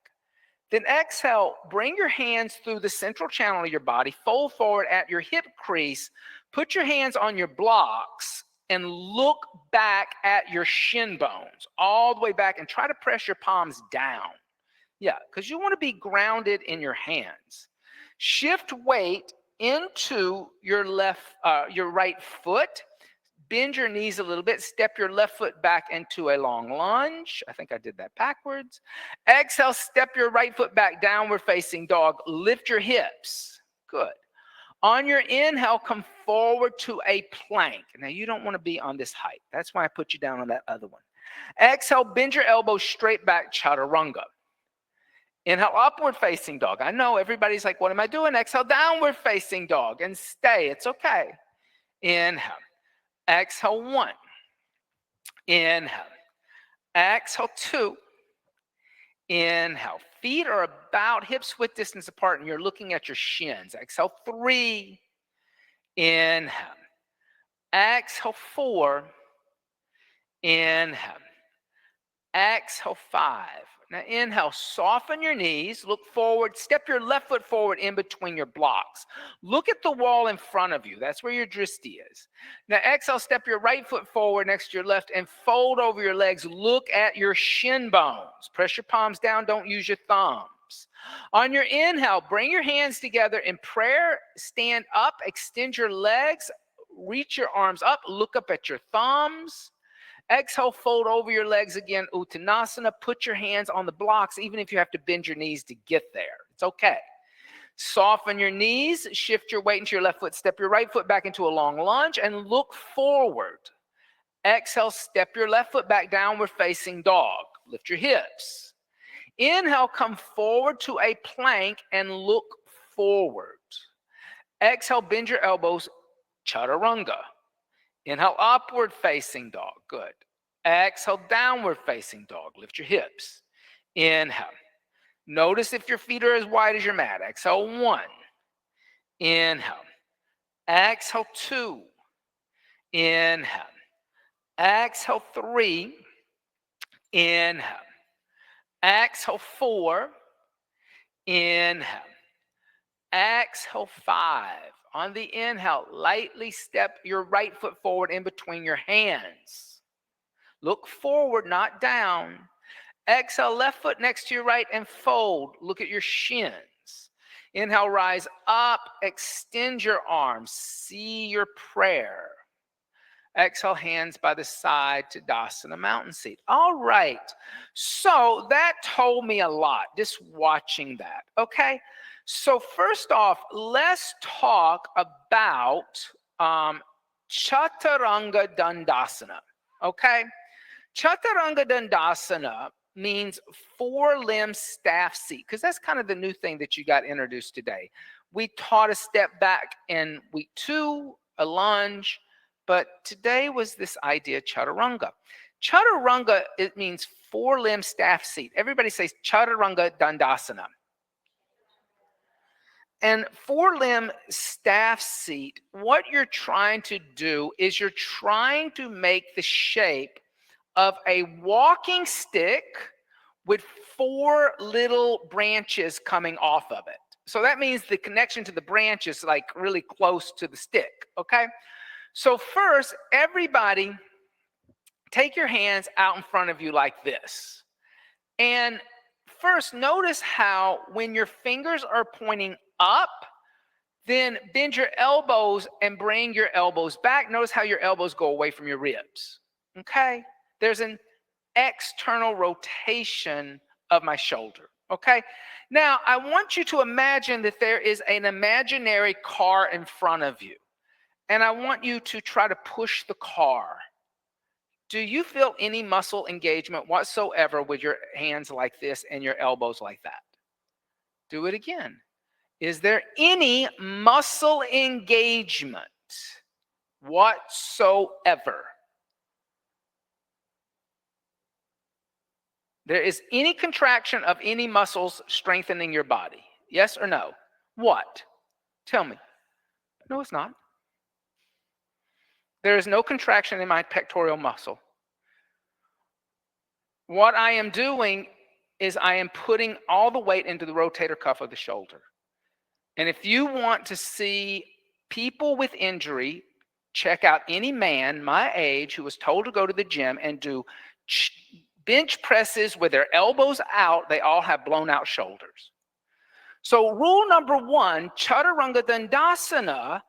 S1: Then exhale, bring your hands through the central channel of your body, fold forward at your hip crease, Put your hands on your blocks and look back at your shin bones all the way back and try to press your palms down. Yeah, because you want to be grounded in your hands. Shift weight into your right foot. Bend your knees a little bit. Step your left foot back into a long lunge. I think I did that backwards. Exhale, step your right foot back, downward facing dog. Lift your hips. Good. On your inhale, come forward to a plank. Now, you don't want to be on this height. That's why I put you down on that other one. Exhale, bend your elbows straight back, chaturanga. Inhale, upward facing dog. I know everybody's like, what am I doing? Exhale, downward facing dog, and stay. It's okay. Inhale. Exhale, 1. Inhale. Exhale, 2. Inhale. Feet are about hips width distance apart, and you're looking at your shins. Exhale, 3. Inhale. Exhale, 4. Inhale. Exhale, 5. Now inhale, soften your knees, look forward, step your left foot forward in between your blocks. Look at the wall in front of you. That's where your drishti is. Now exhale, step your right foot forward next to your left and fold over your legs. Look at your shin bones. Press your palms down, don't use your thumbs. On your inhale, bring your hands together in prayer, stand up, extend your legs, reach your arms up, look up at your thumbs. Exhale, fold over your legs again, Uttanasana. Put your hands on the blocks, even if you have to bend your knees to get there. It's okay. Soften your knees, shift your weight into your left foot, step your right foot back into a long lunge, and look forward. Exhale, step your left foot back, downward facing dog. Lift your hips. Inhale, come forward to a plank and look forward. Exhale, bend your elbows, chaturanga. Inhale, upward facing dog. Good. Exhale, downward facing dog. Lift your hips. Inhale. Notice if your feet are as wide as your mat. Exhale, 1. Inhale. Exhale, 2. Inhale. Exhale, 3. Inhale. Exhale, 4. Inhale. Exhale, 5. On the inhale, lightly step your right foot forward in between your hands. Look forward, not down. Exhale, left foot next to your right and fold. Look at your shins. Inhale, rise up, extend your arms. See your prayer. Exhale, hands by the side to Dasana, mountain seat. All right. So that told me a lot, just watching that. Okay. So first off, let's talk about Chaturanga Dandasana. Okay. Chaturanga Dandasana means 4-limb staff seat, because that's kind of the new thing that you got introduced today. We taught a step back in week 2, a lunge. But today was this idea, chaturanga. Chaturanga, it means 4-limb staff seat. Everybody says chaturanga dandasana. And 4-limb staff seat, what you're trying to do is you're trying to make the shape of a walking stick with 4 little branches coming off of it. So that means the connection to the branch is like really close to the stick, okay? So first, everybody, take your hands out in front of you like this. And first, notice how when your fingers are pointing up, then bend your elbows and bring your elbows back. Notice how your elbows go away from your ribs. Okay? There's an external rotation of my shoulder. Okay? Now, I want you to imagine that there is an imaginary car in front of you. And I want you to try to push the car. Do you feel any muscle engagement whatsoever with your hands like this and your elbows like that? Do it again. Is there any muscle engagement whatsoever? There is any contraction of any muscles strengthening your body? Yes or no? What? Tell me. No, it's not. There is no contraction in my pectoral muscle. What I am doing is I am putting all the weight into the rotator cuff of the shoulder. And if you want to see People with injury, check out any man my age who was told to go to the gym and do bench presses with their elbows out. They all have blown out shoulders. So rule number 1, Chaturanga Dandasana,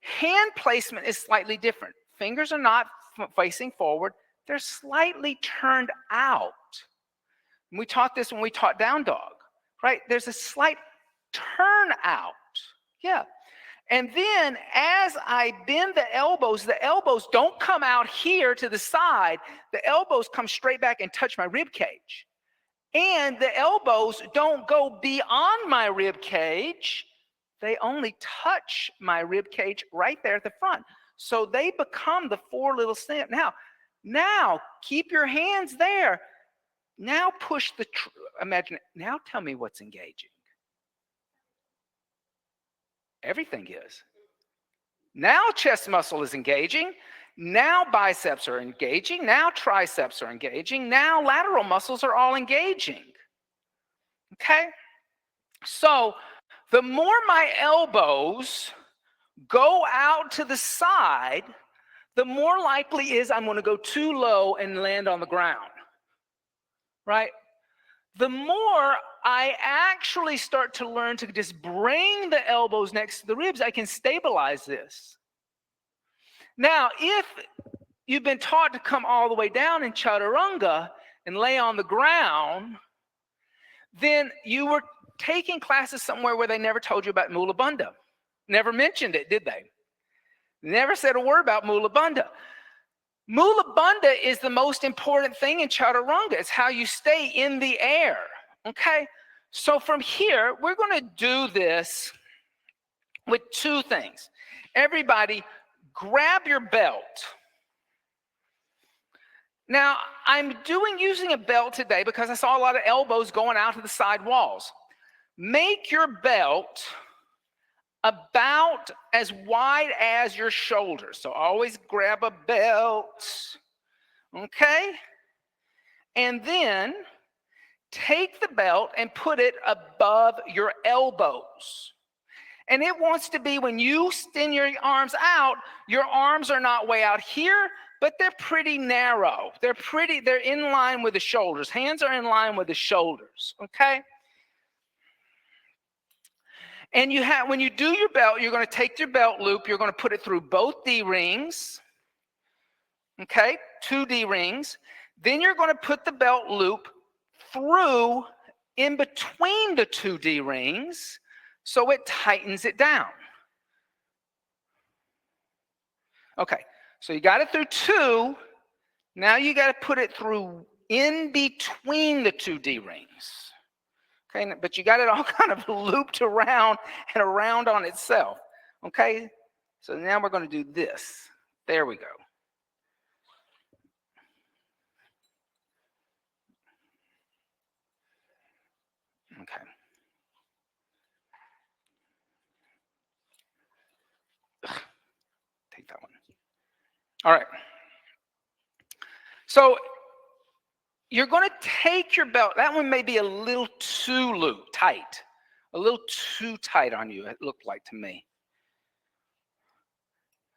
S1: hand placement is slightly different. Fingers are not facing forward. They're slightly turned out. And we taught this when we taught down dog, right? There's a slight turn out. Yeah. And then as I bend the elbows don't come out here to the side. The elbows come straight back and touch my rib cage. And the elbows don't go beyond my rib cage. They only touch my rib cage right there at the front. So they become the 4 little steps. Now keep your hands there. Now push the, imagine, now tell me what's engaging. Everything is. Now chest muscle is engaging. Now biceps are engaging. Now triceps are engaging. Now lateral muscles are all engaging. Okay? So the more my elbows go out to the side, the more likely is I'm going to go too low and land on the ground. Right? The more I actually start to learn to just bring the elbows next to the ribs, I can stabilize this. Now, if you've been taught to come all the way down in Chaturanga and lay on the ground, then you were taking classes somewhere where they never told you about Mula Bandha. Never mentioned it, did they? Never said a word about Mula Bandha. Mula Bandha is the most important thing in Chaturanga. It's how you stay in the air, okay? So from here, we're going to do this with 2 things. Everybody, grab your belt. Now, I'm using a belt today because I saw a lot of elbows going out to the side walls. Make your belt about as wide as your shoulders. So always grab a belt, okay? And then take the belt and put it above your elbows. And it wants to be when you extend your arms out, your arms are not way out here, but they're pretty narrow. They're in line with the shoulders. Hands are in line with the shoulders, okay? And when you do your belt, you're going to take your belt loop, you're going to put it through both D rings, okay, 2 D rings. Then you're going to put the belt loop through in between the 2 D rings so it tightens it down. Okay, so you got it through 2. Now you got to put it through in between the 2 D rings. Okay, but you got it all kind of looped around and around on itself. Okay, so now we're going to do this. There we go. Okay. Take that one. All right. So you're going to take your belt. That one may be a little too tight. A little too tight on you, it looked like to me.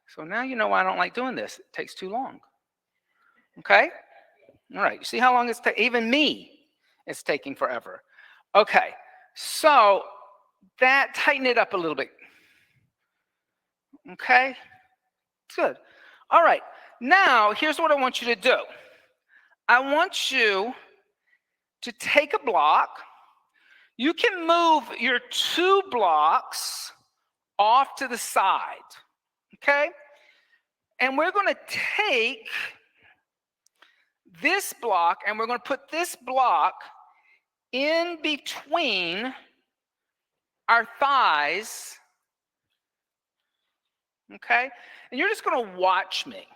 S1: So now you know why I don't like doing this. It takes too long. Okay? All right. You see how long it's taking? Even me, it's taking forever. Okay. So tighten it up a little bit. Okay? Good. All right. Now, here's what I want you to do. I want you to take a block. You can move your 2 blocks off to the side, okay? And we're going to take this block and we're going to put this block in between our thighs, okay? And you're just going to watch me.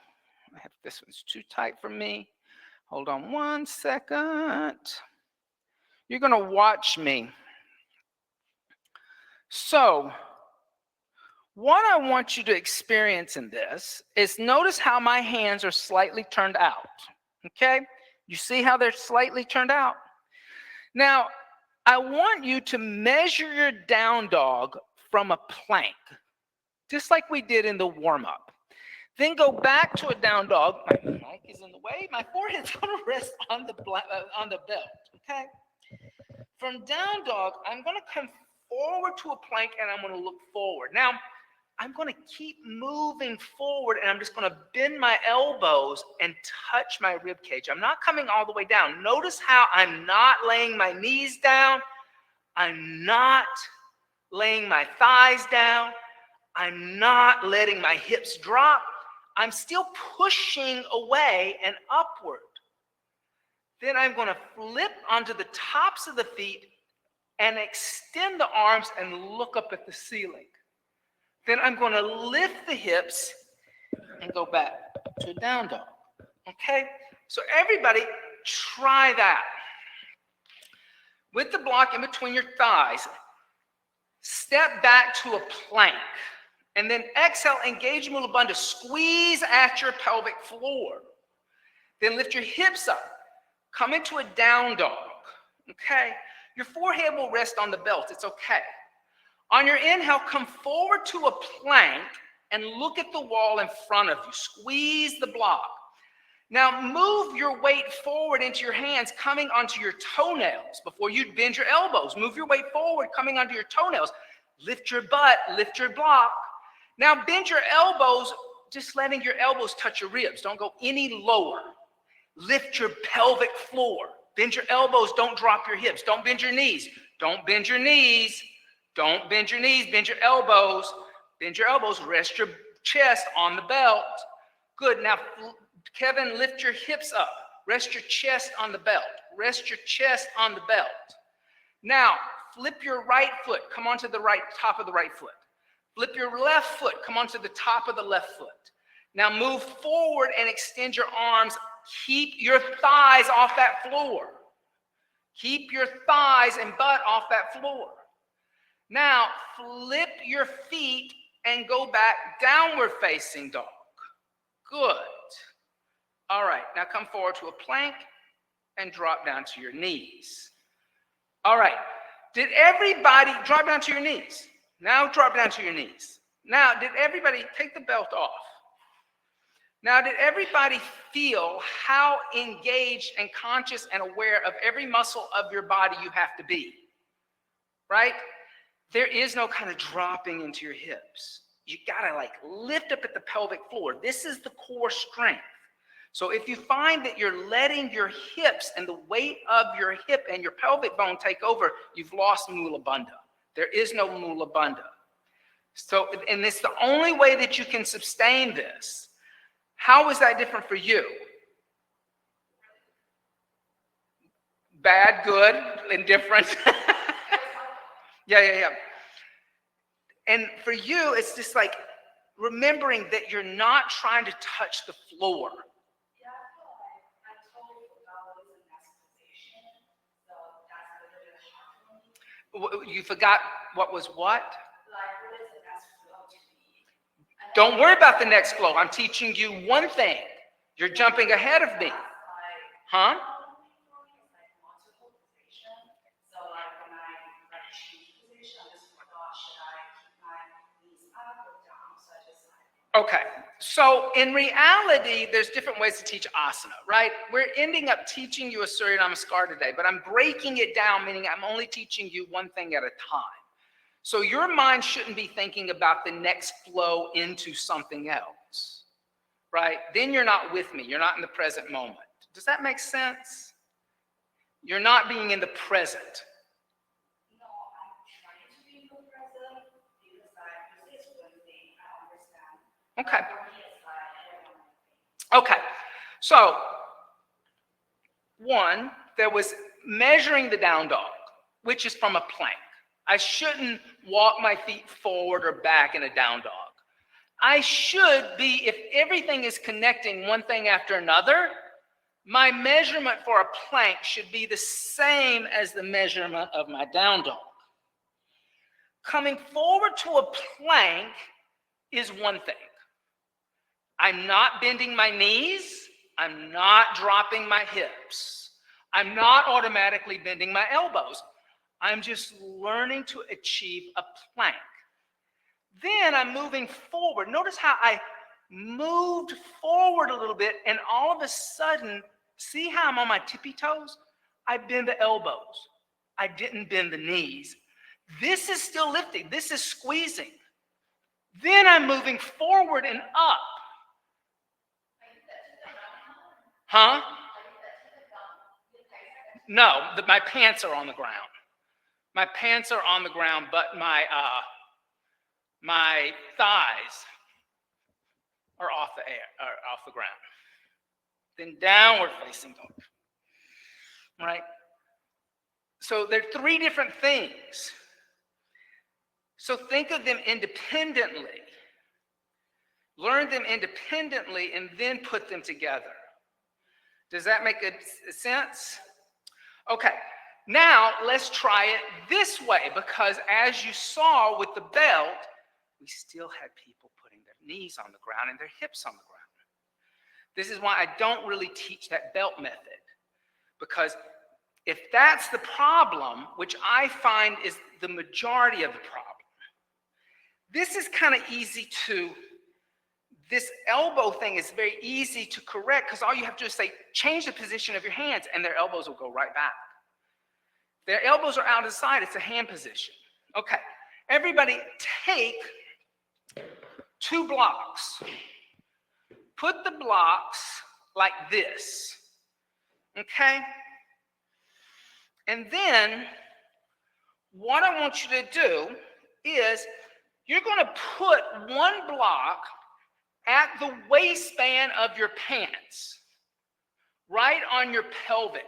S1: This one's too tight for me. Hold on 1 second. You're going to watch me. So, what I want you to experience in this is notice how my hands are slightly turned out. Okay? You see how they're slightly turned out? Now, I want you to measure your down dog from a plank. just like we did in the warm-up. Then go back to a down dog. My mic is in the way. My forehead's going to rest on the belt, okay? From down dog, I'm going to come forward to a plank, and I'm going to look forward. Now, I'm going to keep moving forward, and I'm just going to bend my elbows and touch my rib cage. I'm not coming all the way down. Notice how I'm not laying my knees down. I'm not laying my thighs down. I'm not letting my hips drop. I'm still pushing away and upward. Then I'm going to flip onto the tops of the feet and extend the arms and look up at the ceiling. Then I'm going to lift the hips and go back to a down dog. Okay? So everybody try that. With the block in between your thighs, step back to a plank. And then exhale, engage Mula Bandha. Squeeze at your pelvic floor. Then lift your hips up. Come into a down dog. Okay? Your forehead will rest on the belt. It's okay. On your inhale, come forward to a plank and look at the wall in front of you. Squeeze the block. Now move your weight forward into your hands, coming onto your toenails. Before you bend your elbows, move your weight forward, coming onto your toenails. Lift your butt, lift your block. Now bend your elbows, just letting your elbows touch your ribs. Don't go any lower. Lift your pelvic floor. Bend your elbows, don't drop your hips. Don't bend your knees. Don't bend your knees. Don't bend your knees, bend your elbows. Bend your elbows, rest your chest on the belt. Good. Now, Kevin, lift your hips up. Rest your chest on the belt. Rest your chest on the belt. Now, flip your right foot. Come onto the right top of the right foot. Flip your left foot. Come onto the top of the left foot. Now move forward and extend your arms. Keep your thighs off that floor. Keep your thighs and butt off that floor. Now flip your feet and go back downward facing dog. Good. All right, now come forward to a plank and drop down to your knees. All right, did everybody drop down to your knees? Now drop down to your knees. Now, did everybody take the belt off? Now, did everybody feel how engaged and conscious and aware of every muscle of your body you have to be? Right? There is no kind of dropping into your hips. You gotta like lift up at the pelvic floor. This is the core strength. So if you find that you're letting your hips and the weight of your hip and your pelvic bone take over, you've lost Mula Bandha. There is no Mula Bandha. So, and it's the only way that you can sustain this. How is that different for you? Bad, good, indifferent. Yeah. And for you, it's just like remembering that you're not trying to touch the floor.
S2: Yeah, I totally forgot what is anesthetization, so that's a little bit hard for me.
S1: You forgot what was what?
S2: Like, what is the next flow to be?
S1: Don't worry about the next flow. I'm teaching you one thing. You're jumping ahead of me. Huh? Okay, so in reality, there's different ways to teach asana, right? We're ending up teaching you a Surya Namaskar today, but I'm breaking it down, meaning I'm only teaching you one thing at a time. So your mind shouldn't be thinking about the next flow into something else, right? Then you're not with me. You're not in the present moment. Does that make sense? You're not being in the present.
S2: No, I'm trying to be in the present because I use this one thing, I understand.
S1: Okay. Okay. So, one, there was measuring the down dog, which is from a plank. I shouldn't walk my feet forward or back in a down dog. I should be, if everything is connecting one thing after another, my measurement for a plank should be the same as the measurement of my down dog. Coming forward to a plank is one thing. I'm not bending my knees. I'm not dropping my hips. I'm not automatically bending my elbows. I'm just learning to achieve a plank. Then I'm moving forward. Notice how I moved forward a little bit, and all of a sudden, see how I'm on my tippy toes? I bend the elbows. I didn't bend the knees. This is still lifting. This is squeezing. Then I'm moving forward and up. Huh? No, my pants are on the ground. My pants are on the ground, but my thighs are off the ground. Then downward facing dog. Right? So there are three different things. So think of them independently. Learn them independently and then put them together. Does that make a sense? Okay, now let's try it this way, because as you saw with the belt, we still had people putting their knees on the ground and their hips on the ground. This is why I don't really teach that belt method, because if that's the problem, which I find is the majority of the problem, this is kind of easy to, this elbow thing is very easy to correct, because all you have to do is say, change the position of your hands, and their elbows will go right back. Their elbows are out of the side, it's a hand position. Okay, everybody take 2 blocks. Put the blocks like this, okay? And then what I want you to do is you're going to put 1 block at the waistband of your pants, right on your pelvic.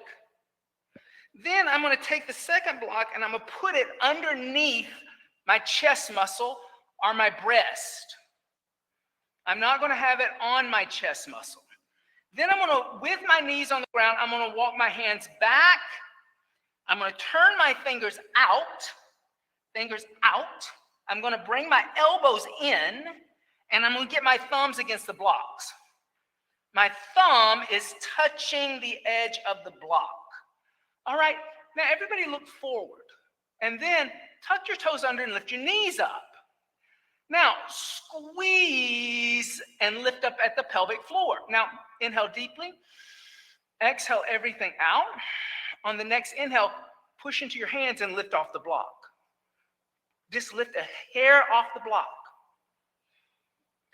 S1: Then I'm going to take the second block and I'm going to put it underneath my chest muscle or my breast. I'm not going to have it on my chest muscle. Then I'm going to, with my knees on the ground, I'm going to walk my hands back. I'm going to turn my fingers out. I'm going to bring my elbows in, and I'm going to get my thumbs against the blocks. My thumb is touching the edge of the block. All right, now everybody look forward, and then tuck your toes under and lift your knees up. Now, squeeze and lift up at the pelvic floor. Now, inhale deeply. Exhale everything out. On the next inhale, push into your hands and lift off the block. Just lift a hair off the block.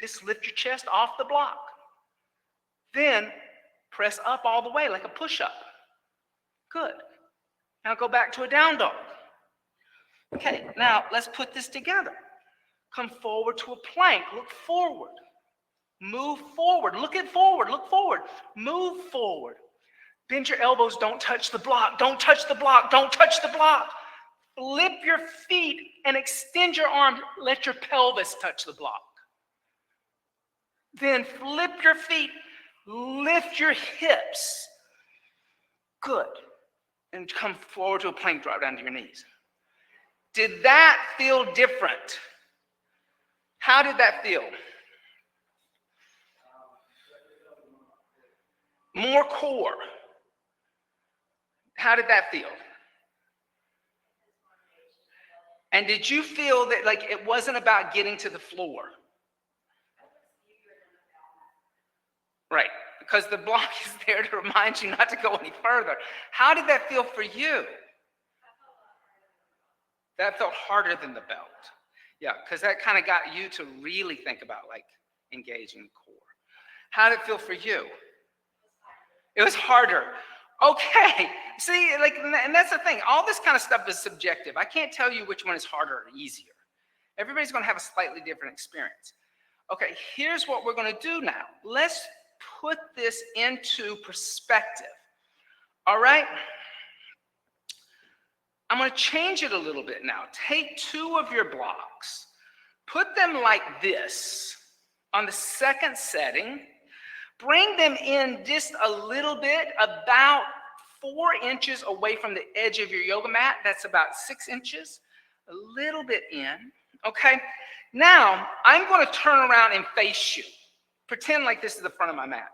S1: Just lift your chest off the block. Then press up all the way like a push-up. Good. Now go back to a down dog. Okay, now let's put this together. Come forward to a plank. Look forward. Move forward. Look forward. Look forward. Move forward. Bend your elbows. Don't touch the block. Don't touch the block. Don't touch the block. Flip your feet and extend your arms. Let your pelvis touch the block. Then flip your feet. Lift your hips. Good. And come forward to a plank. Drop down to your knees. Did that feel different? How did that feel? More core. How did that feel? And did you feel that like it wasn't about getting to the floor? Right, because the block is there to remind you not to go any further. How did that feel for you? That felt harder than the belt. Yeah, because that kind of got you to really think about like engaging the core. How did it feel for you? It was harder. Okay, see, like, and that's the thing. All this kind of stuff is subjective. I can't tell you which one is harder or easier. Everybody's going to have a slightly different experience. Okay, here's what we're going to do now. Let's put this into perspective. All right? I'm going to change it a little bit now. Take 2 of your blocks, put them like this on the second setting, bring them in just a little bit, about 4 inches away from the edge of your yoga mat. That's about 6 inches, a little bit in, okay? Now, I'm going to turn around and face you. Pretend like this is the front of my mat.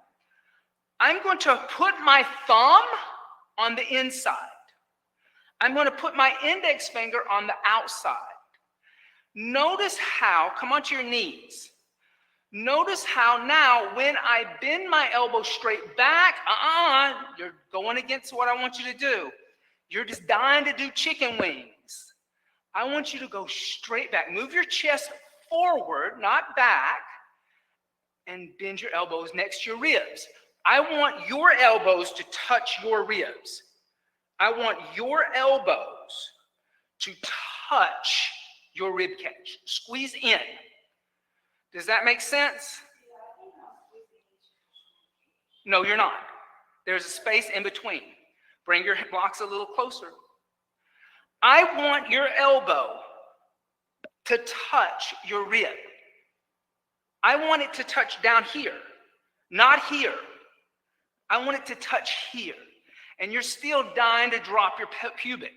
S1: I'm going to put my thumb on the inside. I'm going to put my index finger on the outside. Notice how, come onto your knees. Notice how now when I bend my elbow straight back, you're going against what I want you to do. You're just dying to do chicken wings. I want you to go straight back. Move your chest forward, not back, and bend your elbows next to your ribs. I want your elbows to touch your ribs. I want your elbows to touch your rib cage. Squeeze in. Does that make sense? No, you're not. There's a space in between. Bring your blocks a little closer. I want your elbow to touch your rib. I want it to touch down here, not here. I want it to touch here. And you're still dying to drop your pubic.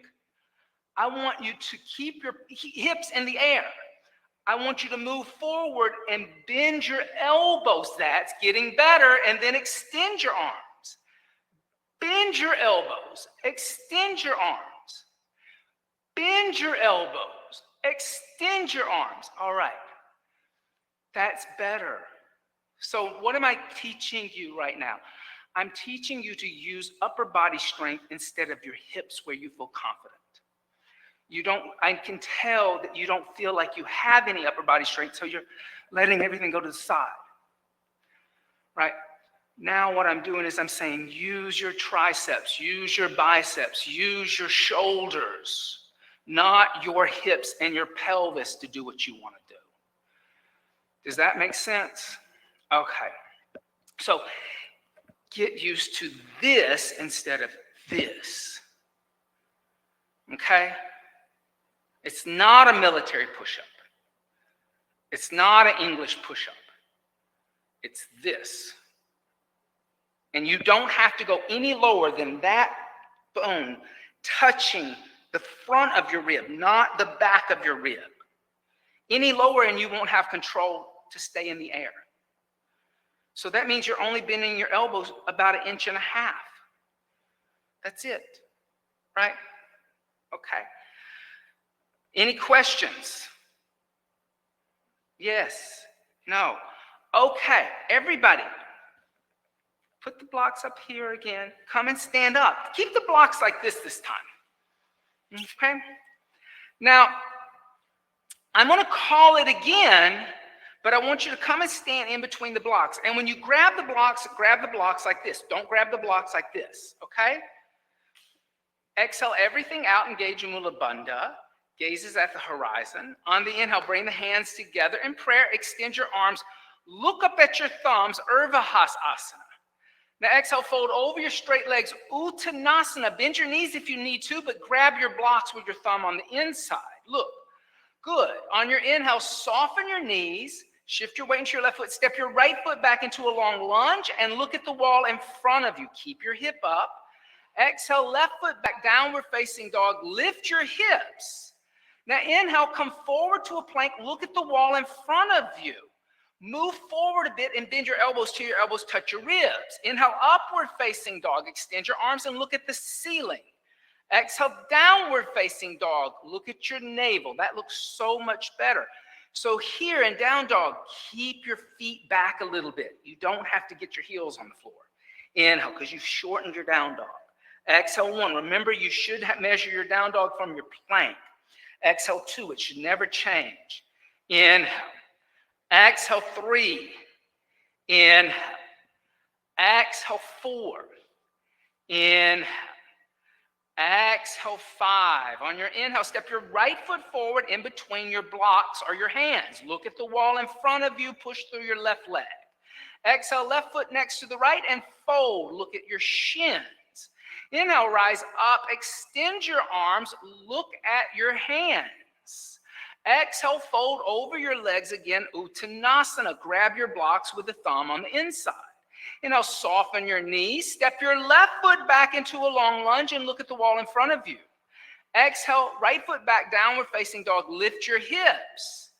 S1: I want you to keep your hips in the air. I want you to move forward and bend your elbows. That's getting better. And then extend your arms. Bend your elbows. Extend your arms. Bend your elbows. Extend your arms. All right. That's better. So what am I teaching you right now? I'm teaching you to use upper body strength instead of your hips where you feel confident. I can tell that you don't feel like you have any upper body strength, so you're letting everything go to the side. Right? Now what I'm doing is I'm saying use your triceps, use your biceps, use your shoulders, not your hips and your pelvis to do what you want to do. Does that make sense? Okay. So get used to this instead of this. Okay? It's not a military push-up. It's not an English push-up. It's this. And you don't have to go any lower than that bone touching the front of your rib, not the back of your rib. Any lower and you won't have control to stay in the air. So that means you're only bending your elbows about 1.5 inches. That's it, right? Okay. Any questions? Yes, no. Okay, everybody, put the blocks up here again. Come and stand up. Keep the blocks like this time. Okay? Now, I'm going to call it again, but I want you to come and stand in between the blocks. And when you grab the blocks like this. Don't grab the blocks like this, okay? Exhale everything out, engage in Mula Bandha. Gazes at the horizon. On the inhale, bring the hands together in prayer. Extend your arms. Look up at your thumbs, Urvahas asana. Now exhale, fold over your straight legs, Uttanasana. Bend your knees if you need to, but grab your blocks with your thumb on the inside. Look, good. On your inhale, soften your knees. Shift your weight into your left foot. Step your right foot back into a long lunge and look at the wall in front of you. Keep your hip up. Exhale, left foot back, downward facing dog. Lift your hips. Now inhale, come forward to a plank. Look at the wall in front of you. Move forward a bit and bend your elbows till your elbows touch your ribs. Inhale, upward facing dog. Extend your arms and look at the ceiling. Exhale, downward facing dog. Look at your navel. That looks so much better. So here in down dog, keep your feet back a little bit. You don't have to get your heels on the floor. Inhale, because you've shortened your down dog. Exhale, 1. Remember, you should measure your down dog from your plank. Exhale, 2. It should never change. Inhale. Exhale, 3. Inhale. Exhale, 4. Inhale. Exhale, 5. On your inhale, step your right foot forward in between your blocks or your hands. Look at the wall in front of you. Push through your left leg. Exhale, left foot next to the right and fold. Look at your shins. Inhale, rise up, extend your arms, look at your hands. Exhale, fold over your legs again, Uttanasana. Grab your blocks with the thumb on the inside. Inhale, soften your knees, step your left foot back into a long lunge and look at the wall in front of you. Exhale, right foot back, downward facing dog, lift your hips.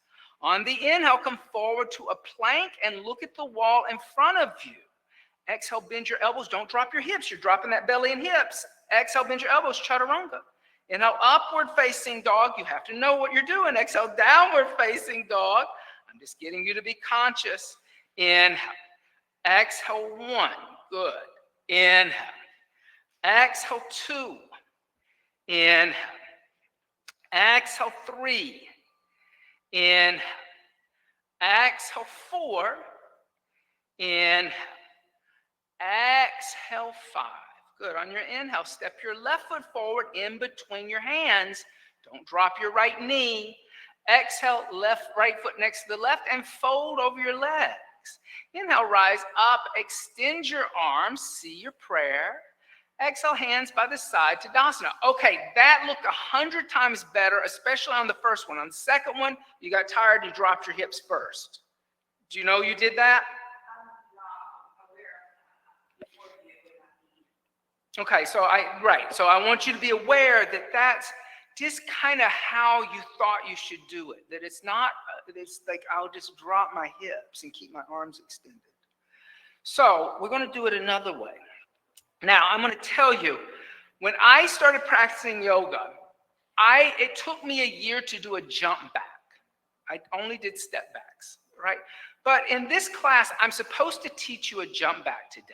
S1: On the inhale, come forward to a plank and look at the wall in front of you. Exhale, bend your elbows. Don't drop your hips. You're dropping that belly and hips. Exhale, bend your elbows, chaturanga. Inhale, upward facing dog. You have to know what you're doing. Exhale, downward facing dog. I'm just getting you to be conscious. Inhale. Exhale, 1. Good. Inhale. Exhale, 2. Inhale. Exhale, 3. Inhale. Exhale, 4. Inhale. Exhale, 5. Good. On your inhale, step your left foot forward in between your hands. Don't drop your right knee. Exhale, right foot next to the left, and fold over your legs. Inhale, rise up, extend your arms, see your prayer. Exhale, hands by the side, Tadasana. Okay, that looked 100 times better, especially on the first one. On the second one, you got tired, you dropped your hips first. Do you know you did that? Okay, so I want you to be aware that that's just kind of how you thought you should do it. That it's not, it's like I'll just drop my hips and keep my arms extended. So we're going to do it another way. Now, I'm going to tell you, when I started practicing yoga, it took me a year to do a jump back. I only did step backs, right? But in this class, I'm supposed to teach you a jump back today.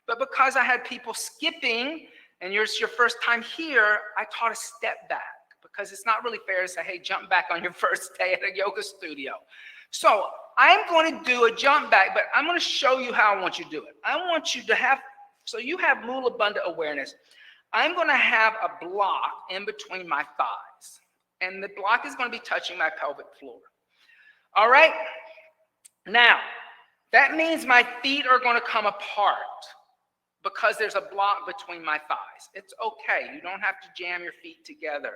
S1: But because I had people skipping, and it's your first time here, I taught a step back, because it's not really fair to say, hey, jump back on your first day at a yoga studio. So I'm going to do a jump back, but I'm going to show you how I want you to do it. I want you to have, so you have Mula Bandha awareness. I'm going to have a block in between my thighs, and the block is going to be touching my pelvic floor. All right? Now, that means my feet are going to come apart, because there's a block between my thighs. It's okay. You don't have to jam your feet together.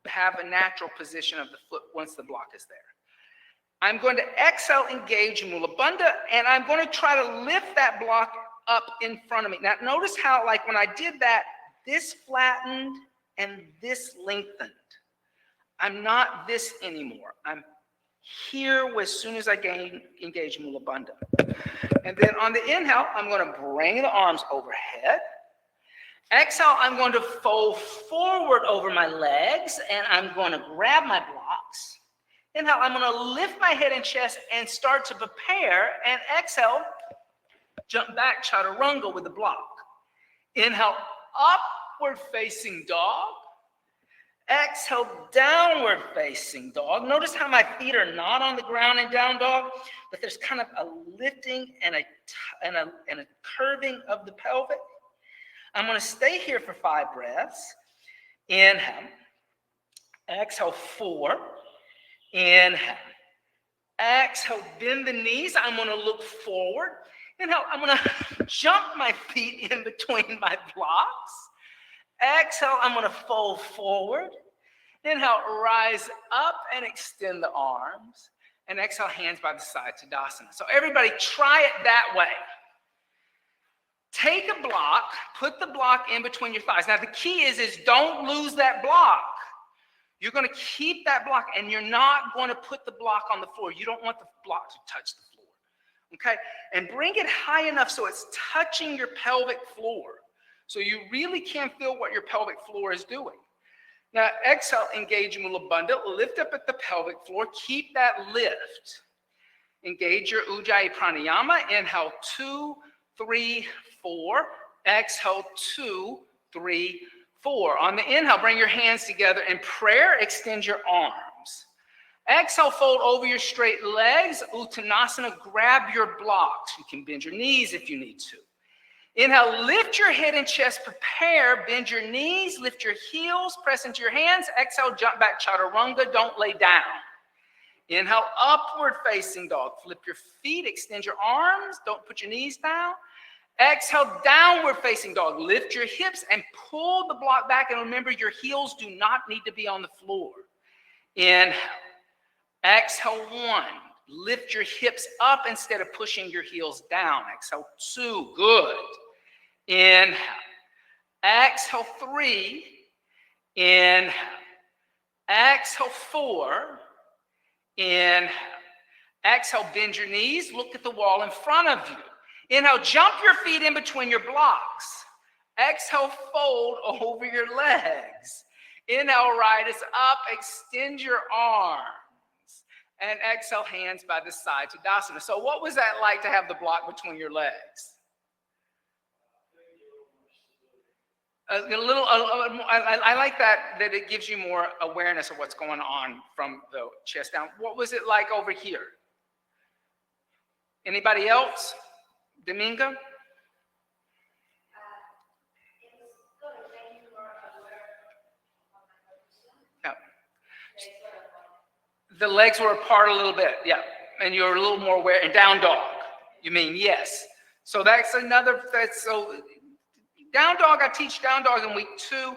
S1: Have a natural position of the foot once the block is there. I'm going to exhale, engage Mula Bandha, and I'm going to try to lift that block up in front of me. Now, notice how, like, when I did that, this flattened and this lengthened. I'm not this anymore. I'm here as soon as I engage Mula Bandha. And then on the inhale, I'm going to bring the arms overhead. Exhale, I'm going to fold forward over my legs, and I'm going to grab my blocks. Inhale, I'm going to lift my head and chest and start to prepare. And exhale, jump back, chaturanga with the block. Inhale, upward facing dog. Exhale, downward facing dog. Notice how my feet are not on the ground in down dog, but there's kind of a lifting and a curving of the pelvic. I'm going to stay here for 5 breaths. Inhale. Exhale, 4. Inhale. Exhale, bend the knees. I'm going to look forward. Inhale, I'm going to jump my feet in between my blocks. Exhale, I'm going to fold forward. Inhale, rise up and extend the arms. And exhale, hands by the side, Tadasana. So everybody try it that way. Take a block, put the block in between your thighs. Now the key is don't lose that block. You're going to keep that block, and you're not going to put the block on the floor. You don't want the block to touch the floor. Okay? And bring it high enough so it's touching your pelvic floor. So you really can feel what your pelvic floor is doing. Now, exhale, engage Mula Bandha. Lift up at the pelvic floor. Keep that lift. Engage your Ujjayi Pranayama. Inhale, 2, 3, 4. Exhale, 2, 3, 4. On the inhale, bring your hands together. In prayer, extend your arms. Exhale, fold over your straight legs. Uttanasana, grab your blocks. You can bend your knees if you need to. Inhale, lift your head and chest, prepare, bend your knees, lift your heels, press into your hands. Exhale, jump back, chaturanga, don't lay down. Inhale, upward facing dog. Flip your feet, extend your arms, don't put your knees down. Exhale, downward facing dog. Lift your hips and pull the block back, and remember your heels do not need to be on the floor. Inhale, exhale, 1. Lift your hips up instead of pushing your heels down. Exhale, 2. Good. Inhale. Exhale, 3. Inhale. Exhale, 4. Inhale. Exhale, bend your knees. Look at the wall in front of you. Inhale, jump your feet in between your blocks. Exhale, fold over your legs. Inhale, right is up. Extend your arms. And exhale, hands by the side, Tadasana. So what was that like to have the block between your legs? I like that it gives you more awareness of what's going on from the chest down. What was it like over here? Anybody else? Dominga? Yeah. The legs were apart a little bit, yeah. And you're a little more aware. And down dog, you mean, yes. So that's so down dog, I teach down dog in week 2.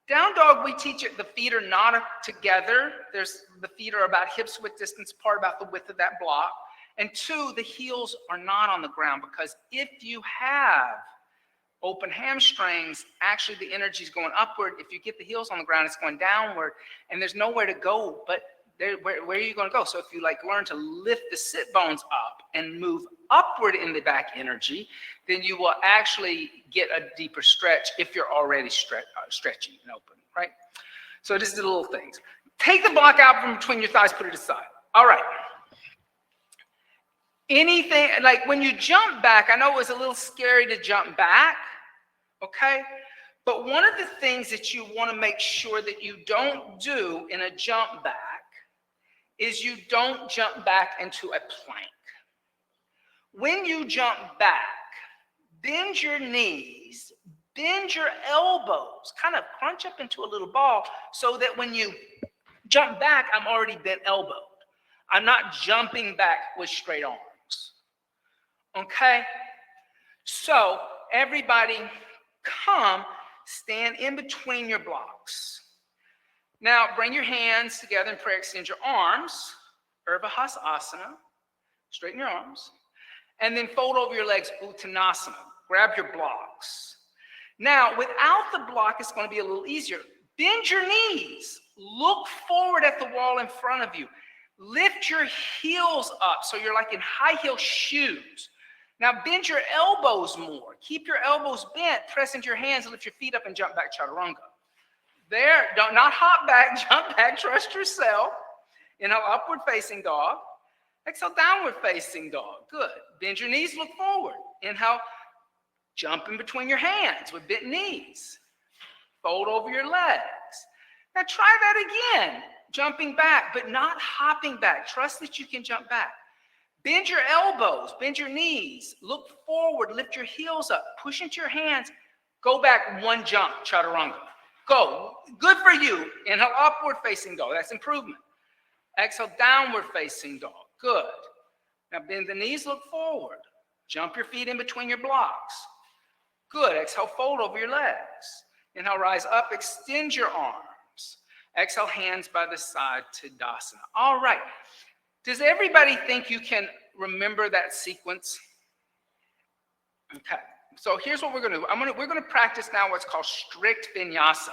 S1: Down dog, we teach it, the feet are not together. The feet are about hips width distance apart, about the width of that block. And 2, the heels are not on the ground, because if you have open hamstrings, actually the energy is going upward. If you get the heels on the ground, it's going downward, and there's nowhere to go but where are you going to go? So if you learn to lift the sit bones up and move upward in the back energy, then you will actually get a deeper stretch if you're already stretchy and open, right? So just the little things. Take the block out from between your thighs, put it aside. All right. Anything, like when you jump back, I know it was a little scary to jump back, okay? But one of the things that you want to make sure that you don't do in a jump back is you don't jump back into a plank. When you jump back, bend your knees, bend your elbows, kind of crunch up into a little ball so that when you jump back, I'm already bent elbowed. I'm not jumping back with straight arms. Okay? So everybody come, stand in between your blocks. Now, bring your hands together and pray, extend your arms, Urvahas asana, straighten your arms, and then fold over your legs, Uttanasana. Grab your blocks. Now, without the block, it's going to be a little easier. Bend your knees. Look forward at the wall in front of you. Lift your heels up so you're like in high heel shoes. Now, bend your elbows more. Keep your elbows bent. Press into your hands, lift your feet up, and jump back, chaturanga. There, not hop back, jump back, trust yourself. Inhale, upward facing dog. Exhale, downward facing dog. Good. Bend your knees, look forward. Inhale, jump in between your hands with bent knees. Fold over your legs. Now try that again. Jumping back, but not hopping back. Trust that you can jump back. Bend your elbows, bend your knees. Look forward, lift your heels up. Push into your hands. Go back one jump, chaturanga. Go. Good for you. Inhale, upward facing dog. That's improvement. Exhale, downward facing dog. Good. Now bend the knees, look forward. Jump your feet in between your blocks. Good. Exhale, fold over your legs. Inhale, rise up, extend your arms. Exhale, hands by the side, Tadasana. All right. Does everybody think you can remember that sequence? Okay. So here's what we're going to do. We're going to practice now what's called strict vinyasa.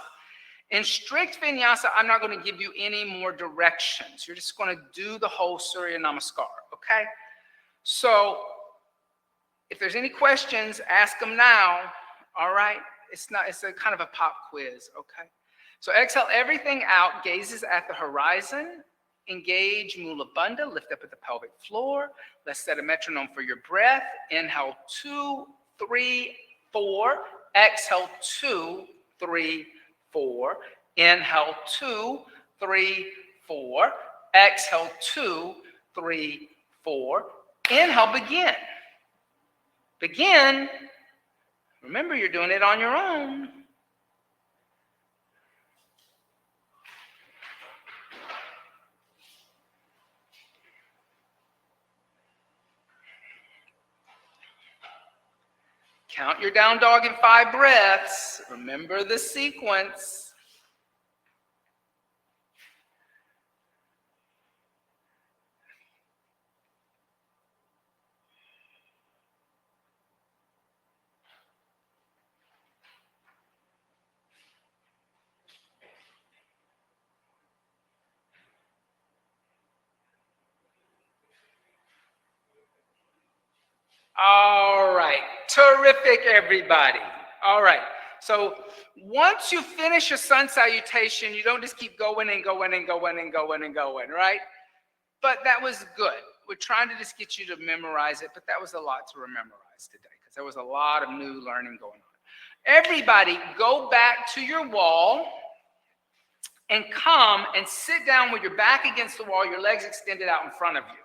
S1: In strict vinyasa, I'm not going to give you any more directions. You're just going to do the whole Surya Namaskar, okay? So if there's any questions, ask them now, all right? It's a kind of a pop quiz, okay? So exhale everything out, gazes at the horizon. Engage Mula Bandha, lift up at the pelvic floor. Let's set a metronome for your breath. Inhale, 2, 3, 4. Exhale, 2, 3, 4. Inhale, 2, 3, 4. Exhale, 2, 3, 4. Inhale, begin. Begin. Remember, you're doing it on your own. Count your down dog in 5 breaths. Remember the sequence. All right. Terrific, everybody. All right. So once you finish a sun salutation, you don't just keep going and going and going and going and going, right? But that was good. We're trying to just get you to memorize it, but that was a lot to memorize today because there was a lot of new learning going on. Everybody go back to your wall and come and sit down with your back against the wall, your legs extended out in front of you.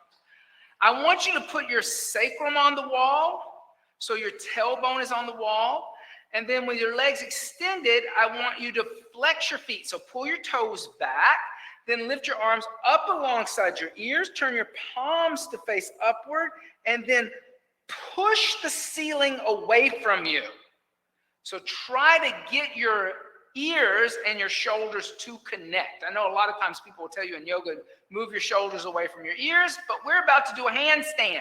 S1: I want you to put your sacrum on the wall, so your tailbone is on the wall. And then with your legs extended, I want you to flex your feet. So pull your toes back, then lift your arms up alongside your ears, turn your palms to face upward, and then push the ceiling away from you. So try to get your ears and your shoulders to connect. I know a lot of times people will tell you in yoga, move your shoulders away from your ears, but we're about to do a handstand.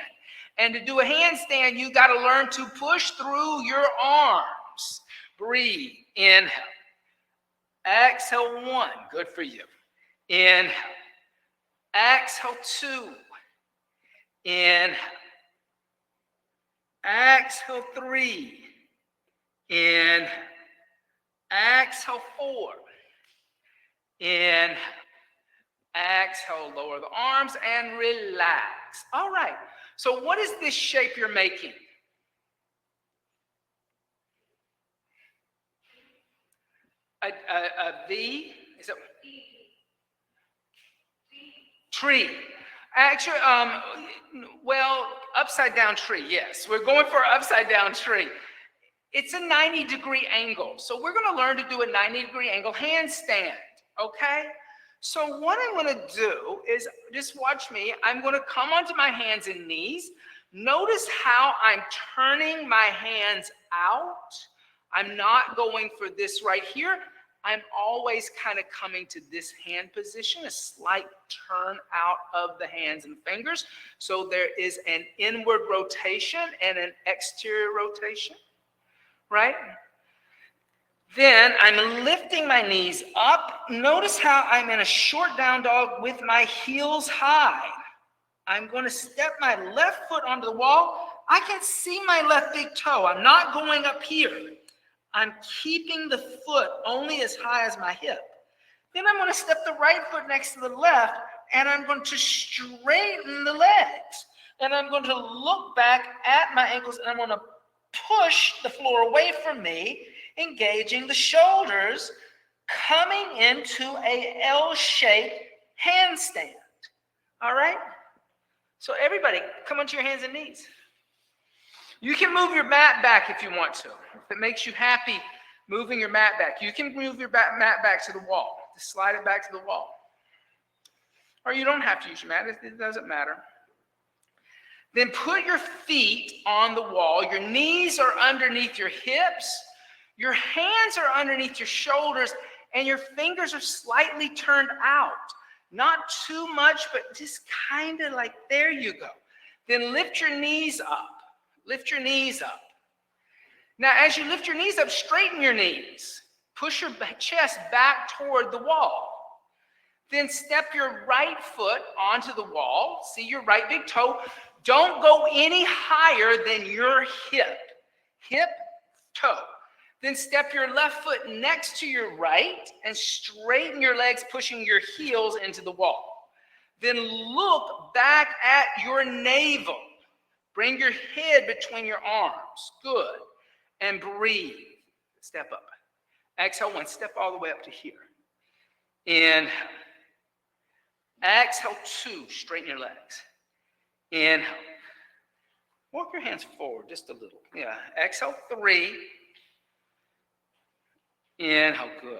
S1: And to do a handstand, you got to learn to push through your arms. Breathe. Inhale. Exhale, 1. Good for you. Inhale. Exhale, 2. Inhale. Exhale, 3. Inhale. Exhale, 4. Inhale. Exhale, lower the arms and relax. All right. So what is this shape you're making? A V? Is it? Tree. Actually, well, upside down tree, yes. We're going for an upside down tree. It's a 90-degree angle. So we're going to learn to do a 90-degree angle handstand, okay? So what I'm going to do is, just watch me. I'm going to come onto my hands and knees. Notice how I'm turning my hands out. I'm not going for this right here. I'm always kind of coming to this hand position, a slight turn out of the hands and fingers. So there is an inward rotation and an exterior rotation, right? Then I'm lifting my knees up. Notice how I'm in a short down dog with my heels high. I'm going to step my left foot onto the wall. I can see my left big toe. I'm not going up here. I'm keeping the foot only as high as my hip. Then I'm going to step the right foot next to the left, and I'm going to straighten the legs. And I'm going to look back at my ankles, and I'm going to push the floor away from me, engaging the shoulders, coming into a L-shaped handstand. All right? So everybody, come onto your hands and knees. You can move your mat back if you want to. If it makes you happy moving your mat back, you can move your mat back to the wall. Just slide it back to the wall. Or you don't have to use your mat. It doesn't matter. Then put your feet on the wall. Your knees are underneath your hips. Your hands are underneath your shoulders, and your fingers are slightly turned out. Not too much, but just kind of like, there you go. Then lift your knees up. Lift your knees up. Now, as you lift your knees up, straighten your knees. Push your chest back toward the wall. Then step your right foot onto the wall. See your right big toe. Don't go any higher than your hip. Hip, toe. Then step your left foot next to your right and straighten your legs, pushing your heels into the wall. Then look back at your navel. Bring your head between your arms. Good. And breathe. Step up. Exhale 1. Step all the way up to here. Inhale. Exhale 2. Straighten your legs. Inhale. Walk your hands forward just a little. Yeah. Exhale 3. Inhale. Good.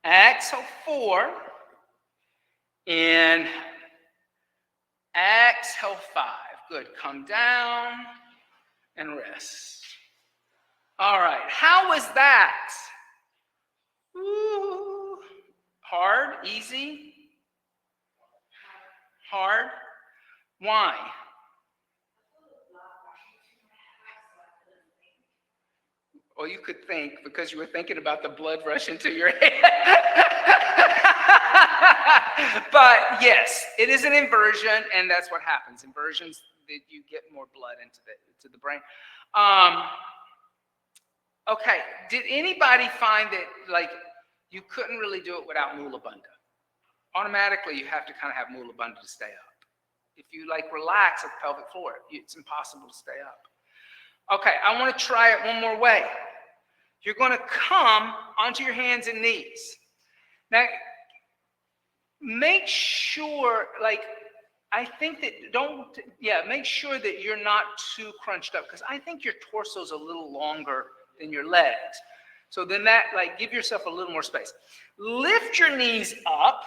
S1: Exhale 4. Inhale. Exhale 5. Good. Come down and rest. All right. How was that? Ooh. Hard? Easy? Hard? Why? Well, you could think because you were thinking about the blood rushing to your head. But yes, it is an inversion, and that's what happens. Inversions, you get more blood into the brain. Okay, did anybody find that like you couldn't really do it without Mula Bandha? Automatically, you have to kind of have Mula Bandha to stay up. If you like relax at the pelvic floor, it's impossible to stay up. Okay, I want to try it one more way. You're going to come onto your hands and knees. Now, make sure, like, I think that make sure that you're not too crunched up because I think your torso is a little longer than your legs. So then that, like, give yourself a little more space. Lift your knees up,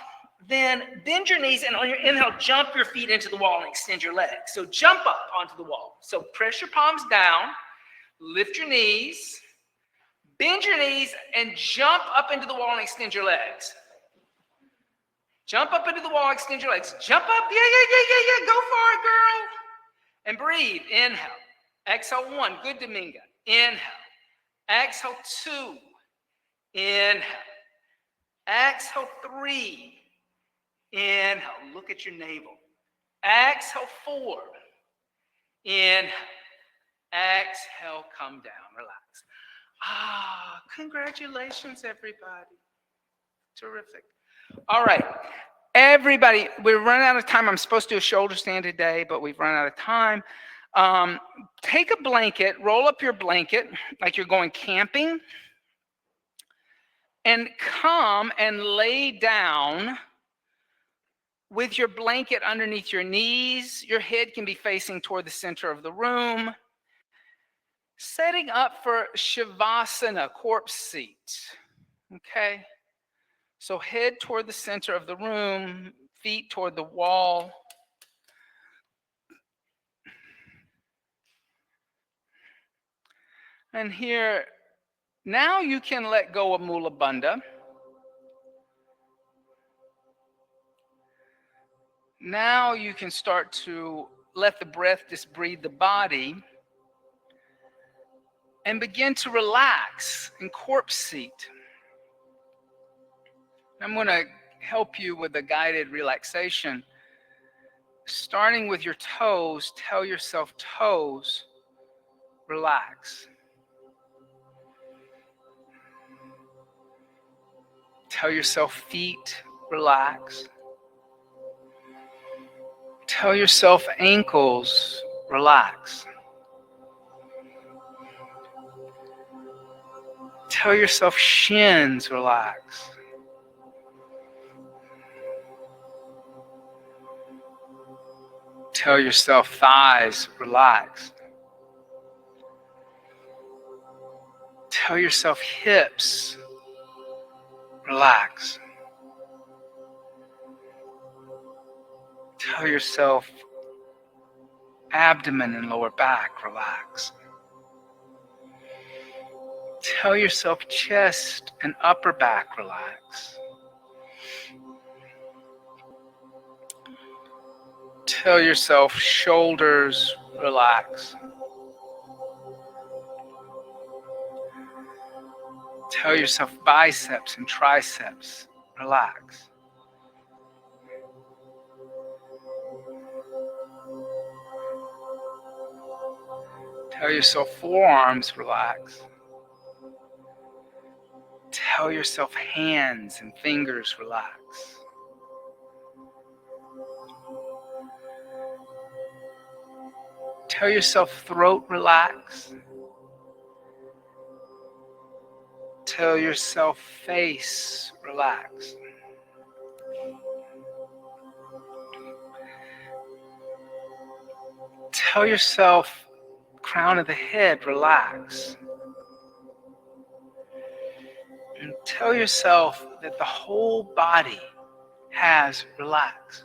S1: then bend your knees, and on your inhale, jump your feet into the wall and extend your legs. So jump up onto the wall. So press your palms down, lift your knees, bend your knees, and jump up into the wall and extend your legs. Jump up into the wall, extend your legs. Jump up. Yeah. Go for it, girl. And breathe. Inhale. Exhale 1. Good, Dominga. Inhale. Exhale 2. Inhale. Exhale 3. Inhale. Look at your navel. Exhale 4. Inhale. Exhale. Come down. Relax. Congratulations, everybody. Terrific. All right. Everybody, we're running out of time. I'm supposed to do a shoulder stand today, but we've run out of time. Take a blanket, roll up your blanket like you're going camping, and come and lay down with your blanket underneath your knees. Your head can be facing toward the center of the room. Setting up for Shavasana, corpse seat. Okay? So head toward the center of the room, feet toward the wall. And here, now you can let go of Mula Bandha. Now you can start to let the breath just breathe the body and begin to relax in corpse seat. I'm going to help you with a guided relaxation. Starting with your toes, tell yourself, toes, relax. Tell yourself, feet, relax. Tell yourself, ankles, relax. Tell yourself, shins, relax. Tell yourself, thighs, relax. Tell yourself, hips, relax. Tell yourself, abdomen and lower back, relax. Tell yourself, chest and upper back, relax. Tell yourself, shoulders, relax. Tell yourself, biceps and triceps, relax. Tell yourself, forearms, relax. Tell yourself, hands and fingers, relax. Tell yourself, throat, relax. Tell yourself, face, relax. Tell yourself, crown of the head, relax. And tell yourself that the whole body has relaxed.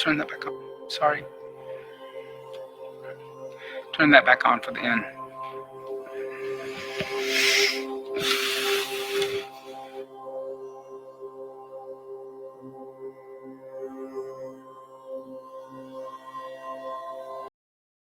S1: turn that back on. Sorry. Turn that back on for the end.